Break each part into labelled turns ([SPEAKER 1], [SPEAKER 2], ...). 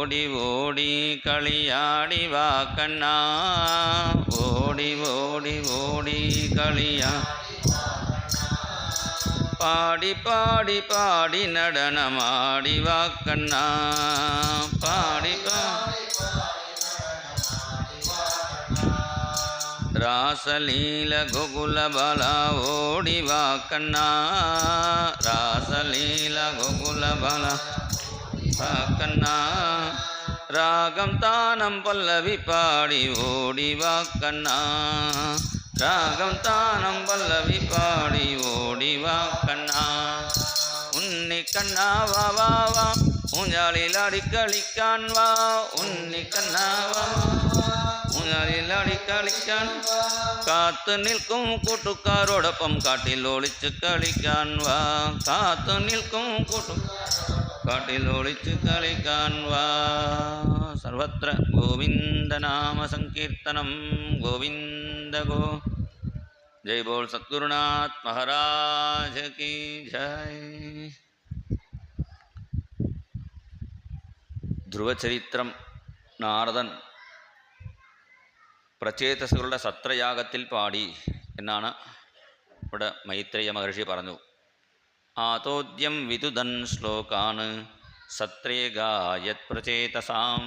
[SPEAKER 1] ഓടി ഓടി കളിയാടി വാ കണ്ണാ, ഓടി ഓടി ഓടി കളിയാ, പാടി പാടി പാടി നടനമാടി വാ കണ്ണാ, പാടി പാടി രാസലീല ഗോകുല ബാല ഓടി വാ കണ്ണാ, രാസലീല ഗോകുല ബാല വാ കണ്ണാ, രാഗം താനം പല്ലവി പാടി ഓടി വാ കണ്ണാ, രാഗം താനം പല്ലവി പാടി ഓടി വാ കണ്ണാ, ഉണ്ണിക്കണ്ണാ വാ വാ വാ ഊഞ്ഞാലിലാടി കളിക്കാൻ വാ, ഉണ്ണിക്കണ്ണാ വാ ഊഞ്ഞാലിലാടി കളിക്കാൻ, കാത്തു നിൽക്കും കൂട്ടുകാരോടൊപ്പം കാട്ടിൽ ഒളിച്ച് കളിക്കാൻ വാ, കാത്തു നിൽക്കും കാട്ടിൽ ഒളിച്ച് കളിക്കാൻ വാ. സർവത്ര ഗോവിന്ദനാമ സങ്കീർത്തനം, ഗോവിന്ദ ഗോ. ജയ് ബോൾ സദ്ഗുരുനാഥ് മഹാരാജ് കി ജയ്. ധ്രുവചരിത്രം നാരദൻ പ്രചേതസുകളുടെ സത്രയാഗത്തിൽ പാടി എന്നാണ് ഇവിടെ മൈത്രേയ മഹർഷി പറഞ്ഞു. ആതോദ്യം വിതുദൻ ശ്ലോകാണ് സത്രേ ഗായത് പ്രചേതസാം.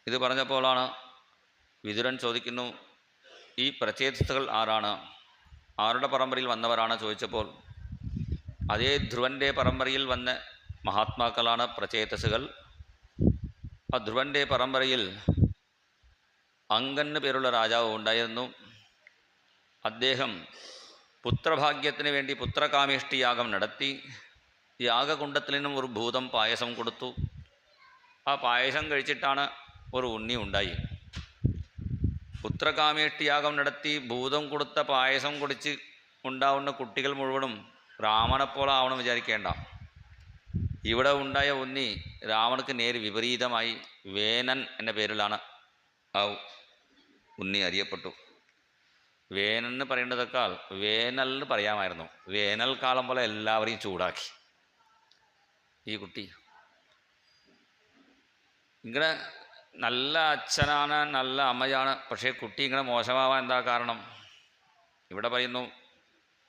[SPEAKER 1] ഇത് പറഞ്ഞപ്പോഴാണ് വിതുരൻ ചോദിക്കുന്നു, ഈ പ്രചേതസുകൾ ആരാണ്, ആരുടെ പരമ്പരയിൽ വന്നവരാണ് ചോദിച്ചപ്പോൾ, അതേ ധ്രുവൻ്റെ പരമ്പരയിൽ വന്ന മഹാത്മാക്കളാണ് പ്രചേതസുകൾ. ആ ധ്രുവൻ്റെ പരമ്പരയിൽ അങ്കന് പേരുള്ള രാജാവ് ഉണ്ടായിരുന്നു. അദ്ദേഹം പുത്രഭാഗ്യത്തിന് വേണ്ടി പുത്രകാമേഷ്ടി യാഗം നടത്തി. യാഗകുണ്ടത്തിൽ നിന്നും ഒരു ഭൂതം പായസം കൊടുത്തു. ആ പായസം കഴിച്ചിട്ടാണ് ഒരു ഉണ്ണി ഉണ്ടായി. പുത്രകാമേഷ്ടി യാഗം നടത്തി ഭൂതം കൊടുത്ത പായസം കുടിച്ച് ഉണ്ടാവുന്ന കുട്ടികൾ മുഴുവനും രാവണപ്പോലെ ആവണം വിചാരിക്കേണ്ട. ഇവിടെ ഉണ്ടായ ഉണ്ണി രാവണക്ക് നേരെ വിപരീതമായി വേനൻ എന്ന പേരിലാണ് ആ ഉണ്ണി അറിയപ്പെട്ടു. വേനൽ പറയേണ്ടതൊക്കാൾ വേനൽ പറയാമായിരുന്നു. വേനൽക്കാലം പോലെ എല്ലാവരെയും ചൂടാക്കി ഈ കുട്ടി. ഇങ്ങനെ നല്ല അച്ഛനാണ്, നല്ല അമ്മയാണ്, പക്ഷേ കുട്ടി ഇങ്ങനെ മോശമാവാൻ എന്താ കാരണം? ഇവിടെ പറയുന്നു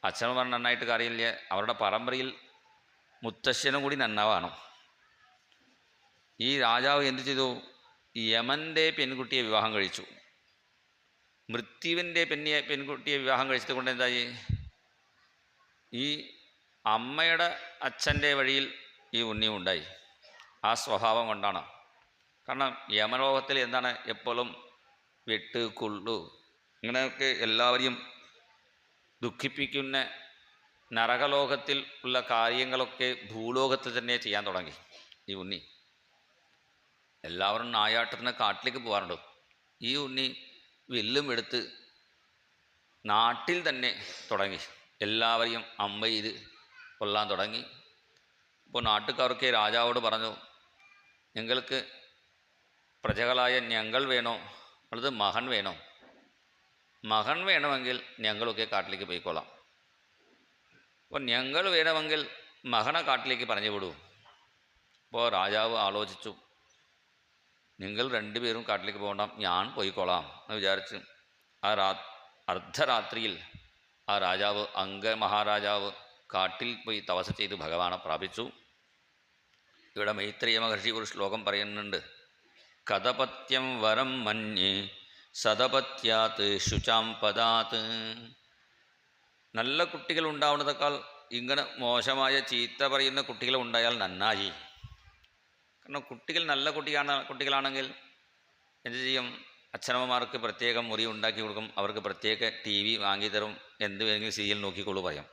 [SPEAKER 1] അച്ഛനമാർ നന്നായിട്ട് കാര്യമില്ല, അവരുടെ പരമ്പരയിൽ മുത്തശ്ശനും കൂടി നന്നാവാണ്. ഈ രാജാവ് എന്തു ചെയ്തു? യമൻ്റെ പെൺകുട്ടിയെ വിവാഹം കഴിച്ചു. മൃത്യുവിൻ്റെ പെൺകുട്ടിയെ വിവാഹം കഴിച്ചത് കൊണ്ട് എന്തായി? ഈ അമ്മയുടെ അച്ഛൻ്റെ വഴിയിൽ ഈ ഉണ്ണിയും ഉണ്ടായി. ആ സ്വഭാവം കൊണ്ടാണ്. കാരണം യമലോകത്തിൽ എന്താണ്, എപ്പോഴും വെട്ട് കൊള്ളു ഇങ്ങനെയൊക്കെ എല്ലാവരെയും ദുഃഖിപ്പിക്കുന്ന നരകലോകത്തിൽ ഉള്ള കാര്യങ്ങളൊക്കെ ഭൂലോകത്തിൽ തന്നെ ചെയ്യാൻ തുടങ്ങി ഈ ഉണ്ണി. എല്ലാവരും നായാട്ടത്തിന് കാട്ടിലേക്ക് പോകാറുണ്ട്. ഈ ഉണ്ണി വില്ലും എടുത്ത് നാട്ടിൽ തന്നെ തുടങ്ങി എല്ലാവരെയും അമ്പ ചെയ്ത് കൊല്ലാൻ തുടങ്ങി. അപ്പോൾ നാട്ടുകാർക്ക് രാജാവോട് പറഞ്ഞു, ഞങ്ങൾക്ക് പ്രജകളായ ഞങ്ങൾ വേണോ അത് മകൻ വേണോ? മകൻ വേണമെങ്കിൽ ഞങ്ങളൊക്കെ കാട്ടിലേക്ക് പോയിക്കൊള്ളാം. അപ്പോൾ ഞങ്ങൾ വേണമെങ്കിൽ മകനെ കാട്ടിലേക്ക് പറഞ്ഞു വിടൂ. അപ്പോൾ രാജാവ് ആലോചിച്ചു, നിങ്ങൾ രണ്ടുപേരും കാട്ടിലേക്ക് പോകണ്ട, ഞാൻ പോയിക്കോളാം എന്ന് വിചാരിച്ച് അർദ്ധരാത്രിയിൽ ആ രാജാവ് അംഗമഹാരാജാവ് കാട്ടിൽ പോയി തപസ് ചെയ്ത് ഭഗവാനെ പ്രാപിച്ചു. ഇവിടെ മൈത്രേയ മഹർഷി ഒരു ശ്ലോകം പറയുന്നുണ്ട്, കഥപത്യം വരം മന്യേ സദപത്യാത്ത് ശുചാം പദാത്ത്. നല്ല കുട്ടികൾ ഉണ്ടാവുന്നതൊക്കെ ഇങ്ങനെ മോശമായ ചീത്ത പറയുന്ന കുട്ടികൾ ഉണ്ടായാൽ നന്നായി. കാരണം കുട്ടികൾ നല്ല കുട്ടികളാണെങ്കിൽ എന്ത് ചെയ്യും? അച്ഛനമ്മമാർക്ക് പ്രത്യേകം മുറി ഉണ്ടാക്കി കൊടുക്കും, അവർക്ക് പ്രത്യേക TV വാങ്ങിത്തരും, എന്ത് വേണമെങ്കിലും സീരിയൽ നോക്കിക്കോളൂ പറയാം.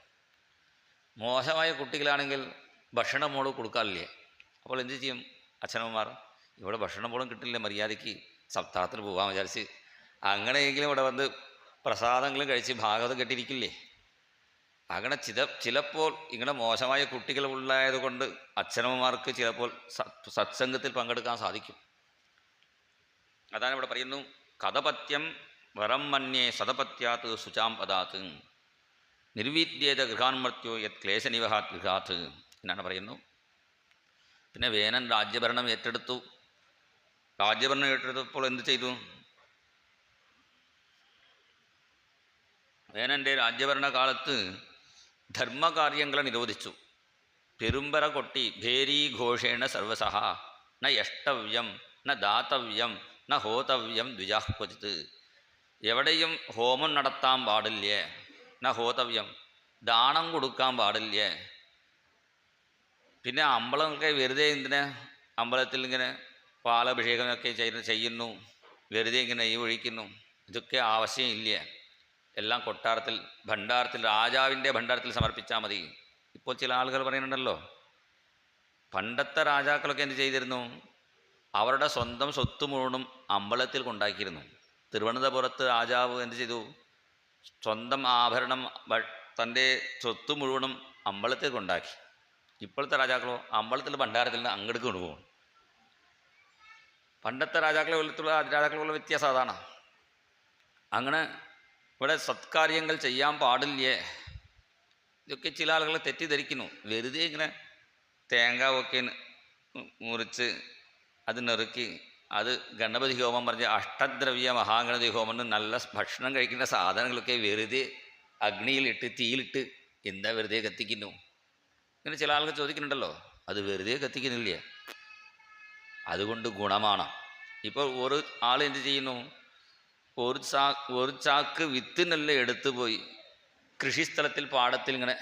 [SPEAKER 1] മോശമായ കുട്ടികളാണെങ്കിൽ ഭക്ഷണം പോലും കൊടുക്കാറില്ലേ? അപ്പോൾ എന്ത് ചെയ്യും അച്ഛനമ്മമാർ? ഇവിടെ ഭക്ഷണം പോലും കിട്ടില്ല, മര്യാദയ്ക്ക് സപ്താഹത്തിന് പോകാൻ വിചാരിച്ച് അങ്ങനെയെങ്കിലും ഇവിടെ വന്ന് പ്രസാദങ്ങളും കഴിച്ച് ഭാഗവതം കെട്ടിരിക്കില്ലേ? അങ്ങനെ ചിലപ്പോൾ ഇങ്ങനെ മോശമായ കുട്ടികൾ ഉള്ളായതുകൊണ്ട് അച്ഛനമ്മമാർക്ക് ചിലപ്പോൾ സത്സംഗത്തിൽ പങ്കെടുക്കാൻ സാധിക്കും. അതാണ് ഇവിടെ പറയുന്നു, കഥപത്യം വരം മന്യേ സദപത്യാത്ത് ശുചാം പദാത്ത് നിർവിദ്യേത ഗൃഹാൻമർത്യോ യത് ക്ലേശനിവഹാത് ഗൃഹാത്ത് എന്നാണ് പറയുന്നു. പിന്നെ വേനൻ രാജ്യഭരണം ഏറ്റെടുത്തു. രാജ്യഭരണം ഏറ്റെടുത്തപ്പോൾ എന്ത് ചെയ്തു? വേനൻ്റെ രാജ്യഭരണകാലത്ത് ധർമ്മകാര്യങ്ങളെ നിരോധിച്ചു. പെരുമ്പറ കൊട്ടി ഭേരീഘോഷേണ സർവസഹ ന യഷ്ടവ്യം ന ദാതവ്യം ന ഹോതവ്യം ദ്വിജാഹ്വജിത്. എവിടെയും ഹോമം നടത്താൻ പാടില്ലേ, ന ഹോതവ്യം ദാനം കൊടുക്കാൻ പാടില്ലേ. പിന്നെ അമ്പലമൊക്കെ വെറുതെ എന്തിനാ അമ്പലത്തിൽ ഇങ്ങനെ പാലഭിഷേകമൊക്കെ ചെയ്യുന്നു, വെറുതെ ഇങ്ങനെ നെയ്യ് ഒഴിക്കുന്നു, ഇതൊക്കെ ആവശ്യമില്ല. എല്ലാം കൊട്ടാരത്തിൽ ഭണ്ഡാരത്തിൽ രാജാവിൻ്റെ ഭണ്ഡാരത്തിൽ സമർപ്പിച്ചാൽ മതി. ഇപ്പോൾ ചില ആളുകൾ പറയുന്നുണ്ടല്ലോ, പണ്ടത്തെ രാജാക്കളൊക്കെ എന്ത് ചെയ്തിരുന്നു? അവരുടെ സ്വന്തം സ്വത്ത് മുഴുവനും അമ്പലത്തിൽ കൊണ്ടാക്കിയിരുന്നു. തിരുവനന്തപുരത്ത് രാജാവ് എന്ത് ചെയ്തു? സ്വന്തം ആഭരണം തൻ്റെ സ്വത്ത് മുഴുവനും അമ്പലത്തിൽ കൊണ്ടാക്കി. ഇപ്പോഴത്തെ രാജാക്കളോ അമ്പലത്തിൽ ഭണ്ഡാരത്തിൽ നിന്ന് അങ്ങോട്ട് കൊണ്ടുപോകും. പണ്ടത്തെ രാജാക്കളുള്ള വ്യത്യാസം അതാണ്. അങ്ങനെ ഇവിടെ സത്കാര്യങ്ങൾ ചെയ്യാൻ പാടില്ലേ, ഇതൊക്കെ ചില ആളുകൾ തെറ്റിദ്ധരിക്കുന്നു. വെറുതെ ഇങ്ങനെ തേങ്ങാവൊക്കെ മുറിച്ച് അത് നെറുക്കി അത് ഗണപതി ഹോമം പറഞ്ഞ് അഷ്ടദ്രവ്യ മഹാഗണപതി ഹോമം നല്ല ഭക്ഷണം കഴിക്കുന്ന സാധനങ്ങളൊക്കെ വെറുതെ അഗ്നിയിലിട്ട് തീയിലിട്ട് എന്താ വെറുതെ കത്തിക്കുന്നു? ഇങ്ങനെ ചില ആളുകൾ ചോദിക്കുന്നുണ്ടല്ലോ. അത് വെറുതെ കത്തിക്കുന്നില്ല, അതുകൊണ്ട് ഗുണമാണ്. ഇപ്പോൾ ഒരു ആൾ എന്ത് ചെയ്യുന്നു? ഒരു ചാക്ക് വിത്ത് നെല്ല് എടുത്തു പോയി കൃഷിസ്ഥലത്തിൽ പാടത്തിൽ ഇങ്ങനെ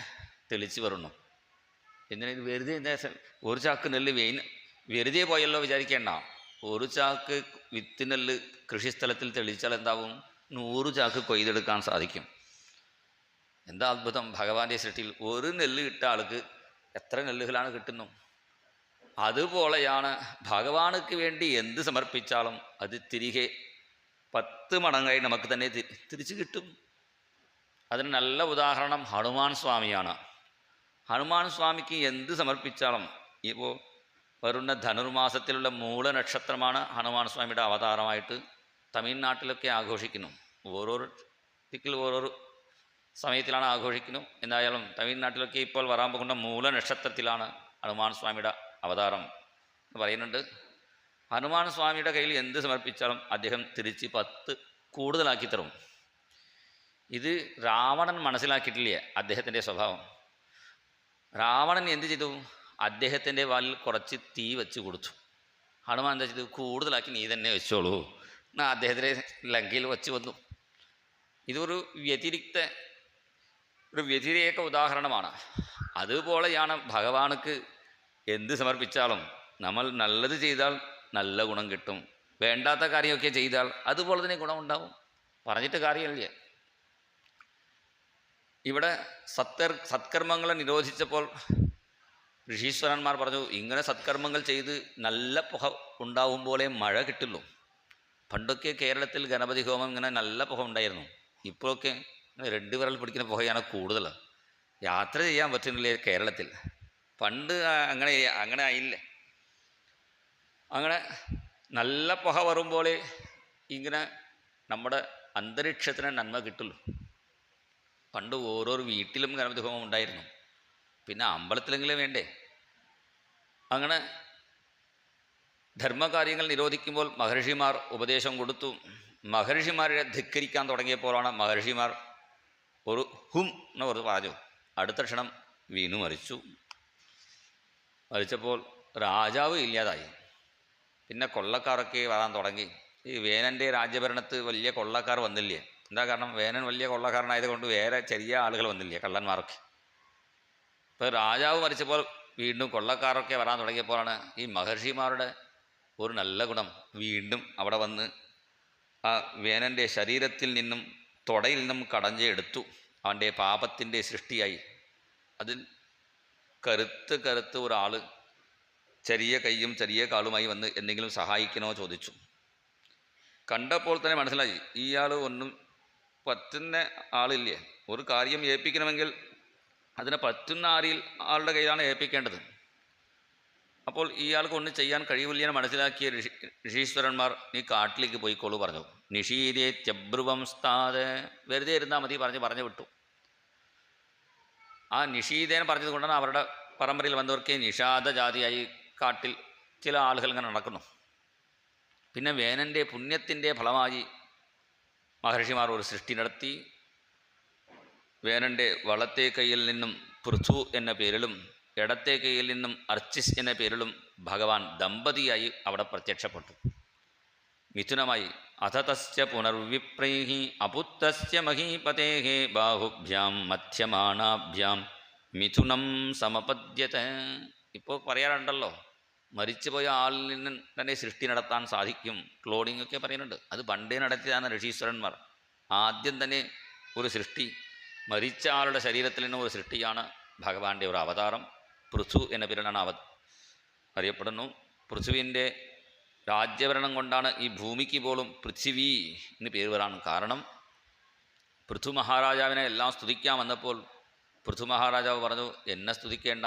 [SPEAKER 1] തെളിച്ച് പറഞ്ഞു. എന്തിനാ ഇത് വെറുതെ? എന്താ ഒരു ചാക്ക് നെല്ല് വെറുതെ പോയല്ലോ വിചാരിക്കേണ്ട. ഒരു ചാക്ക് വിത്ത് നെല്ല് കൃഷിസ്ഥലത്തിൽ തെളിച്ചാൽ എന്താവും? 100 ചാക്ക് കൊയ്തെടുക്കാൻ സാധിക്കും. എന്താ അത്ഭുതം ഭഗവാന്റെ സൃഷ്ടിയിൽ. ഒരു നെല്ല് ഇട്ട ആൾക്ക് എത്ര നെല്ലുകളാണ് കിട്ടുന്നു? അതുപോലെയാണ് ഭഗവാനുക്ക് വേണ്ടി എന്ത് സമർപ്പിച്ചാലും അത് തിരികെ 10 മടങ്ങായി നമുക്ക് തന്നെ തിരിച്ചു കിട്ടും. അതിന് നല്ല ഉദാഹരണം ഹനുമാൻ സ്വാമിയാണ്. ഹനുമാൻ സ്വാമിക്ക് എന്ത് സമർപ്പിച്ചാലും, ഇപ്പോൾ വരുന്ന ധനുർമാസത്തിലുള്ള മൂലനക്ഷത്രമാണ് ഹനുമാൻ സ്വാമിയുടെ അവതാരമായിട്ട് തമിഴ്നാട്ടിലൊക്കെ ആഘോഷിക്കുന്നു. ഓരോരോ ദിക്കിൽ ഓരോരോ സമയത്തിലാണ് ആഘോഷിക്കുന്നു. എന്തായാലും തമിഴ്നാട്ടിലൊക്കെ ഇപ്പോൾ വരാൻ പോകുന്ന മൂലനക്ഷത്രത്തിലാണ് ഹനുമാൻ സ്വാമിയുടെ അവതാരം എന്ന് പറയുന്നുണ്ട്. ഹനുമാൻ സ്വാമിയുടെ കയ്യിൽ എന്ത് സമർപ്പിച്ചാലും അദ്ദേഹം തിരിച്ച് 10 കൂടുതലാക്കി തരും. ഇത് രാവണൻ മനസ്സിലാക്കിയിട്ടില്ല അദ്ദേഹത്തിൻ്റെ സ്വഭാവം. രാവണൻ എന്ത് ചെയ്തു? അദ്ദേഹത്തിൻ്റെ വാലിൽ കുറച്ച് തീ വെച്ച് കൊടുത്തു. ഹനുമാൻ എന്താ ചെയ്തു? കൂടുതലാക്കി നീ തന്നെ വെച്ചോളൂ എന്നാൽ അദ്ദേഹത്തിൻ്റെ ലങ്കയിൽ വെച്ച് വന്നു. ഇതൊരു വ്യതിരേക ഉദാഹരണമാണ്. അതുപോലെയാണ് ഭഗവാനുക്ക് എന്ത് സമർപ്പിച്ചാലും നമ്മൾ നല്ലത് ചെയ്താൽ നല്ല ഗുണം കിട്ടും, വേണ്ടാത്ത കാര്യമൊക്കെ ചെയ്താൽ അതുപോലെ തന്നെ ഗുണമുണ്ടാവും. പറഞ്ഞിട്ട് കാര്യമില്ല. ഇവിടെ സത്കർമ്മങ്ങളെ നിരോധിച്ചപ്പോൾ ഋഷീശ്വരന്മാർ പറഞ്ഞു, ഇങ്ങനെ സത്കർമ്മങ്ങൾ ചെയ്ത് നല്ല പുക ഉണ്ടാവും പോലെ മഴ കിട്ടുള്ളൂ. പണ്ടൊക്കെ കേരളത്തിൽ ഗണപതി ഹോമം ഇങ്ങനെ നല്ല പുക ഉണ്ടായിരുന്നു. ഇപ്പോഴൊക്കെ 2 വിരൽ പിടിക്കുന്ന പുകയാണ് കൂടുതൽ. യാത്ര ചെയ്യാൻ പറ്റുന്നില്ലേ കേരളത്തിൽ? പണ്ട് അങ്ങനെ ആയില്ലേ. അങ്ങനെ നല്ല പുക വരുമ്പോൾ ഇങ്ങനെ നമ്മുടെ അന്തരീക്ഷത്തിന് നന്മ കിട്ടുള്ളൂ. പണ്ട് ഓരോരോ വീട്ടിലും ഗണപതി ഹോമം ഉണ്ടായിരുന്നു. പിന്നെ അമ്പലത്തിലെങ്കിലും വേണ്ടേ. അങ്ങനെ ധർമ്മകാര്യങ്ങൾ നിരോധിക്കുമ്പോൾ മഹർഷിമാർ ഉപദേശം കൊടുത്തു. മഹർഷിമാരെ ധിക്കരിക്കാൻ തുടങ്ങിയപ്പോഴാണ് മഹർഷിമാർ ഒരു ഹും എന്ന് പറഞ്ഞു. അടുത്ത ക്ഷണം വീണു മരിച്ചപ്പോൾ രാജാവ് ഇല്ലാതായി. പിന്നെ കൊള്ളക്കാരൊക്കെ വരാൻ തുടങ്ങി. ഈ വേനൻ്റെ രാജ്യഭരണത്ത് വലിയ കൊള്ളക്കാർ വന്നില്ലേ. എന്താ കാരണം? വേനൻ വലിയ കൊള്ളക്കാരനായതുകൊണ്ട് വേറെ ചെറിയ ആളുകൾ വന്നില്ലേ, കള്ളന്മാരൊക്കെ. ഇപ്പോൾ രാജാവ് മരിച്ചപ്പോൾ വീണ്ടും കൊള്ളക്കാരൊക്കെ വരാൻ തുടങ്ങിയപ്പോഴാണ് ഈ മഹർഷിമാരുടെ ഒരു നല്ല ഗുണം വീണ്ടും അവിടെ വന്ന് ആ വേനൻ്റെ ശരീരത്തിൽ നിന്നും തൊടയിൽ നിന്നും കടഞ്ഞെടുത്തു. അവൻ്റെ പാപത്തിൻ്റെ സൃഷ്ടിയായി. അതിൽ കറുത്ത് ഒരാൾ ചെറിയ കൈയും ചെറിയ കാലുമായി വന്ന് എന്തെങ്കിലും സഹായിക്കണോ ചോദിച്ചു. കണ്ടപ്പോൾ തന്നെ മനസ്സിലായി ഇയാൾ ഒന്നും പറ്റുന്ന ആളില്ലേ. ഒരു കാര്യം ഏൽപ്പിക്കണമെങ്കിൽ അതിനെ പറ്റുന്ന ആളുടെ കയ്യിലാണ് ഏൽപ്പിക്കേണ്ടത്. അപ്പോൾ ഇയാൾക്ക് ഒന്നും ചെയ്യാൻ കഴിയില്ലെന്ന് മനസ്സിലാക്കിയ ഋഷീശ്വരന്മാർ നീ കാട്ടിലേക്ക് പോയിക്കോളൂ പറഞ്ഞു. നിഷീരേ ത്യബ്രുവം സ്ഥാതെ, വെറുതെ ഇരുന്നാൽ മതി പറഞ്ഞു വിട്ടു. ആ നിഷീദേനെ പറഞ്ഞത് കൊണ്ടാണ് അവരുടെ പരമ്പരയിൽ വന്നവർക്ക് നിഷാദ ജാതിയായി കാട്ടിൽ ചില ആളുകൾ ഇങ്ങനെ നടക്കുന്നു. പിന്നെ വേനൻ്റെ പുണ്യത്തിൻ്റെ ഫലമായി മഹർഷിമാർ ഒരു സൃഷ്ടി നടത്തി. വേനൻ്റെ വളത്തെ കൈയിൽ നിന്നും പൃഥു എന്ന പേരിലും ഇടത്തെ കൈയിൽ നിന്നും അർച്ചിസ് എന്ന പേരിലും ഭഗവാൻ ദമ്പതിയായി അവിടെ പ്രത്യക്ഷപ്പെട്ടു. മിഥുനമായി അഥതസ്യ പുനർവിപ്രൈഹി അപുത്തസ്യ മഹീപതേഹ ബാഹുഭ്യാം മധ്യമാണാഭ്യാം മിഥുനം സമപദ്യത. ഇപ്പോൾ പറയാറുണ്ടല്ലോ, മരിച്ചുപോയ ആളിൽ നിന്ന് തന്നെ സൃഷ്ടി നടത്താൻ സാധിക്കും, ക്ലോണിംഗ് ഒക്കെ പറയുന്നുണ്ട്. അത് പണ്ടേ നടത്തിയതാണ് ഋഷീശ്വരന്മാർ. ആദ്യം തന്നെ ഒരു സൃഷ്ടി, മരിച്ച ആളുടെ ശരീരത്തിൽ നിന്ന് ഒരു സൃഷ്ടിയാണ് ഭഗവാന്റെ ഒരു അവതാരം. പൃഥു എന്ന പേരിലാണ് അറിയപ്പെടുന്നു. പൃഥുവിൻ്റെ രാജ്യഭരണം കൊണ്ടാണ് ഈ ഭൂമിക്ക് പോലും പൃഥ്വി എന്ന് പേര് വരാൻ കാരണം. പൃഥു മഹാരാജാവിനെ എല്ലാം സ്തുതിക്കാൻ വന്നപ്പോൾ പൃഥു മഹാരാജാവ് പറഞ്ഞു, എന്നെ സ്തുതിക്കേണ്ട,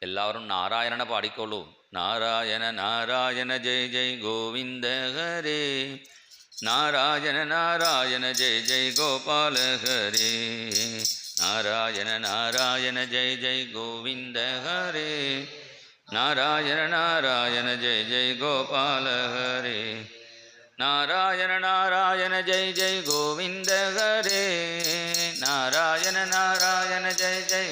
[SPEAKER 1] എല്ലാവരും നാരായണനെ പാടിക്കോളൂ. നാരായണ നാരായണ ജയ ജയ ഗോവിന്ദ ഹരേ, നാരായണ നാരായണ ജയ ജയ ഗോപാല ഹരേ, നാരായണ നാരായണ ജയ ജയ ഗോവിന്ദ ഹരേ, നാരായണ നാരായണ ജയ ജയ ഗോപാല ഹരേ, നാരായണ നാരായണ ജയ ജയ ഗോവിന്ദ ഹരേ, നാരായണ നാരായണ ജയ ജയ,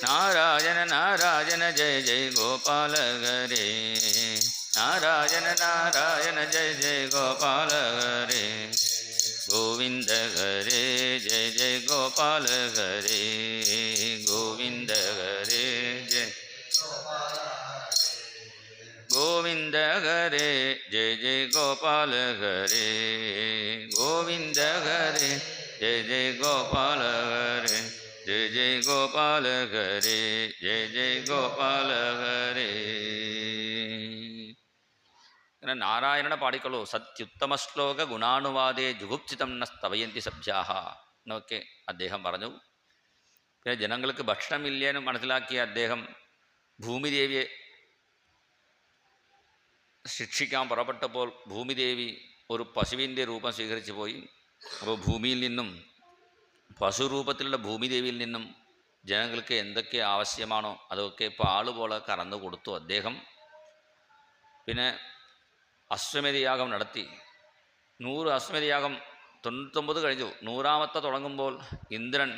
[SPEAKER 1] നാരായണ നാരായണ ജയ ജയ ഗോപാല ഹരേ, നാരായണ നാരായണ ജയ ജയ ഗോപാല ഹരേ, ഗോവിന്ദ ഹരേ ജയ ജയ ഗോപാല ഹരേ, ഗോവിന്ദ ഹരേ ജയ ഗോവിന്ദ ഹരേ ജയ ജയ ഗോപാല ഹരേ, ഗോവിന്ദ ഹരേ ജയ ജയ ഗോപാല ഹരേ, ജയ ജയ ഗോപാല ഹരേ, ജയ ജയ ഗോപാല ഹരേ. അങ്ങനെ നാരായണനെ പാടിക്കൊള്ളൂ. സത്യുത്തമ ശ്ലോക ഗുണാനുവാദേ ജുഗുപ്സിതം ന സ്തവയന്തി സഭ്യാഹ എന്നൊക്കെ അദ്ദേഹം പറഞ്ഞു. പിന്നെ ജനങ്ങൾക്ക് ഭക്ഷണമില്ലേനും മനസ്സിലാക്കിയ അദ്ദേഹം ഭൂമിദേവിയെ ശിക്ഷിക്കാൻ പുറപ്പെട്ടപ്പോൾ ഭൂമിദേവി ഒരു പശുവിൻ്റെ രൂപം സ്വീകരിച്ചു പോയി. അപ്പോൾ ഭൂമിയിൽ നിന്നും, പശുരൂപത്തിലുള്ള ഭൂമിദേവിയിൽ നിന്നും ജനങ്ങൾക്ക് എന്തൊക്കെ ആവശ്യമാണോ അതൊക്കെ പാളുപോലെ കറന്നു കൊടുത്തു അദ്ദേഹം. പിന്നെ അശ്വമേധയാഗം നടത്തി. 100 അശ്വമേധയാഗം 99 കഴിഞ്ഞു. 100ാമത്തെ തുടങ്ങുമ്പോൾ ഇന്ദ്രൻ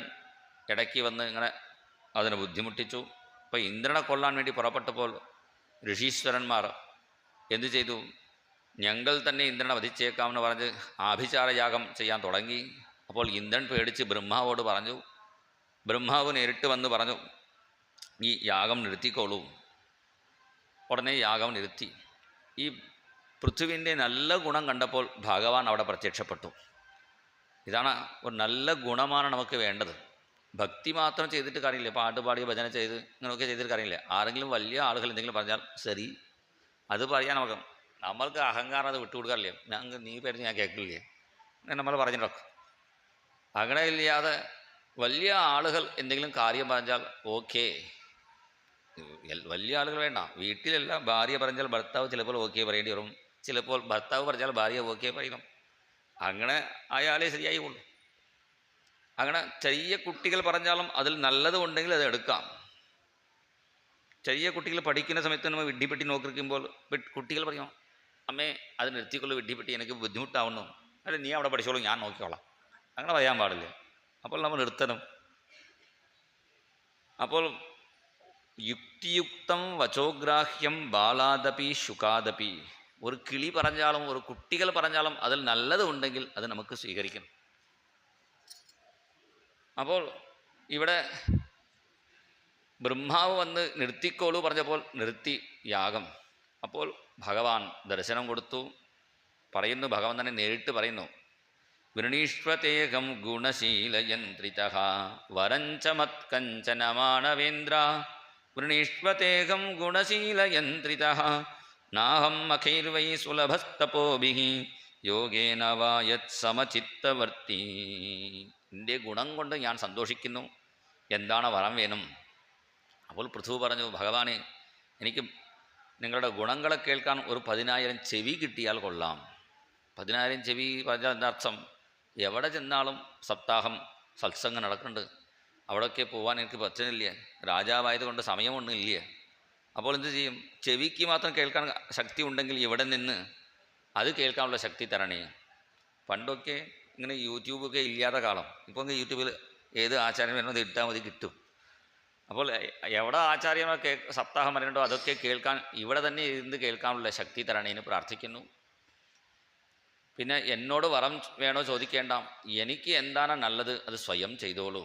[SPEAKER 1] ഇടയ്ക്ക് വന്ന് ഇങ്ങനെ അതിനെ ബുദ്ധിമുട്ടിച്ചു. അപ്പോൾ ഇന്ദ്രനെ കൊല്ലാൻ വേണ്ടി പുറപ്പെട്ടപ്പോൾ ഋഷീശ്വരന്മാർ എന്തു ചെയ്തു? ഞങ്ങൾ തന്നെ ഇന്ദ്രനെ വധിച്ചേക്കാമെന്ന് പറഞ്ഞ് ആഭിചാരയാഗം ചെയ്യാൻ തുടങ്ങി. അപ്പോൾ ഇന്ദ്രൻ പേടിച്ച് ബ്രഹ്മാവോട് പറഞ്ഞു. ബ്രഹ്മാവ് നേരിട്ട് വന്ന് പറഞ്ഞു, ഈ യാഗം നിർത്തിക്കോളൂ. ഉടനെ യാഗം നിർത്തി. ഈ പൃഥ്വിൻ്റെ നല്ല ഗുണം കണ്ടപ്പോൾ ഭഗവാൻ അവിടെ പ്രത്യക്ഷപ്പെട്ടു. ഇതാണ് ഒരു നല്ല ഗുണമാണ് നമുക്ക് വേണ്ടത്. ഭക്തി മാത്രം ചെയ്തിട്ട് കാര്യമില്ല. പാട്ട് പാടി ഭജന ചെയ്ത് ഇങ്ങനെയൊക്കെ ചെയ്തിട്ട് കാര്യമില്ല. ആരെങ്കിലും വലിയ ആളുകൾ എന്തെങ്കിലും പറഞ്ഞാൽ ശരി, അത് പറയാൻ നമ്മൾക്ക് അഹങ്കാരം അത് വിട്ടുകൊടുക്കാറില്ല. നീ പേര് ഞാൻ കേൾക്കില്ലേ നമ്മൾ പറഞ്ഞിട്ടൊക്കെ. അങ്ങനെ ഇല്ലാതെ വലിയ ആളുകൾ എന്തെങ്കിലും കാര്യം പറഞ്ഞാൽ ഓക്കെ. വലിയ ആളുകൾ വേണ്ട. വീട്ടിലെല്ലാം ഭാര്യ പറഞ്ഞാൽ ഭർത്താവ് ചിലപ്പോൾ ഓക്കെ പറയേണ്ടി വരും, ചിലപ്പോൾ ഭർത്താവ് പറഞ്ഞാൽ ഭാര്യ ഓക്കെ പറയണം. അങ്ങനെ അയാളെ ശരിയായി കൊള്ളു. അങ്ങനെ ചെറിയ കുട്ടികൾ പറഞ്ഞാലും അതിൽ നല്ലത് ഉണ്ടെങ്കിൽ അത് എടുക്കാം. ചെറിയ കുട്ടികൾ പഠിക്കുന്ന സമയത്ത് നമ്മൾ വിഡ്ഢിപ്പെട്ടി നോക്കിയിരിക്കുമ്പോൾ കുട്ടികൾ പറയും, അമ്മേ അത് നിർത്തിക്കൊള്ളു, വിഡ്ഢിപ്പെട്ടി എനിക്ക് ബുദ്ധിമുട്ടാവുന്നു. അല്ല നീ അവിടെ പഠിച്ചോളൂ, ഞാൻ നോക്കിക്കോളാം. അങ്ങനെ പറയാൻ പാടില്ല. അപ്പോൾ നമ്മൾ നിർത്തണം. അപ്പോൾ യുക്തിയുക്തം വചോഗ്രാഹ്യം ബാലാദപി ശുകാദപി. ഒരു കിളി പറഞ്ഞാലും ഒരു കുട്ടികൾ പറഞ്ഞാലും അതിൽ നല്ലത് ഉണ്ടെങ്കിൽ അത് നമുക്ക് സ്വീകരിക്കണം. അപ്പോൾ ഇവിടെ ബ്രഹ്മാവ് വന്ന് നിർത്തിക്കോളൂ പറഞ്ഞപ്പോൾ നിർത്തി യാഗം. അപ്പോൾ ഭഗവാൻ ദർശനം കൊടുത്തു. പറയുന്നു, ഭഗവാൻ തന്നെ നേരിട്ട് പറയുന്നു, വൃണീഷ്വതേഹം ഗുണശീലയന്ത്രിതഃ വരഞ്ച മത്കഞ്ചന മാണവേന്ദ്ര, വൃണീഷ്വതേഹം ഗുണശീലയന്ത്രിതഃ നാഹം അഖൈർവൈ സുലഭസ്തപോഭിഃ യോഗേന വാ യത് സമചിത്തവർത്തി. എൻ്റെ ഗുണം കൊണ്ട് ഞാൻ സന്തോഷിക്കുന്നു, എന്താണ് വരം വേണം? അപ്പോൾ പൃഥു പറഞ്ഞു, ഭഗവാനെ എനിക്ക് നിങ്ങളുടെ ഗുണങ്ങളെ കേൾക്കാൻ ഒരു 10,000 ചെവി കിട്ടിയാൽ കൊള്ളാം. 10,000 ചെവി പറഞ്ഞാൽ എന്താ അർത്ഥം? എവിടെ ചെന്നാലും സപ്താഹം സത്സംഗം നടക്കുന്നുണ്ട്, അവിടെയൊക്കെ പോകാൻ എനിക്ക് പറ്റുന്നില്ല. രാജാവായതുകൊണ്ട് സമയമൊന്നും ഇല്ല. അപ്പോൾ എന്ത് ചെയ്യും? ചെവിക്ക് മാത്രം കേൾക്കാൻ ശക്തി ഉണ്ടെങ്കിൽ ഇവിടെ നിന്ന് അത് കേൾക്കാനുള്ള ശക്തി തരണേ. പണ്ടൊക്കെ ഇങ്ങനെ യൂട്യൂബൊക്കെ ഇല്ലാത്ത കാലം. ഇപ്പോൾ യൂട്യൂബിൽ ഏത് ആചാര്യം വരുന്നത് ഇട്ടാൽ മതി, കിട്ടും. അപ്പോൾ എവിടെ ആചാര്യനൊക്കെ സപ്താഹം വരണ്ടോ അതൊക്കെ കേൾക്കാൻ ഇവിടെ തന്നെ ഇരുന്ന് കേൾക്കാനുള്ള ശക്തി തരണേന്ന് പ്രാർത്ഥിക്കുന്നു. പിന്നെ എന്നോട് വരം വേണോ ചോദിക്കേണ്ട, എനിക്ക് എന്താണ് നല്ലത് അത് സ്വയം ചെയ്തോളൂ.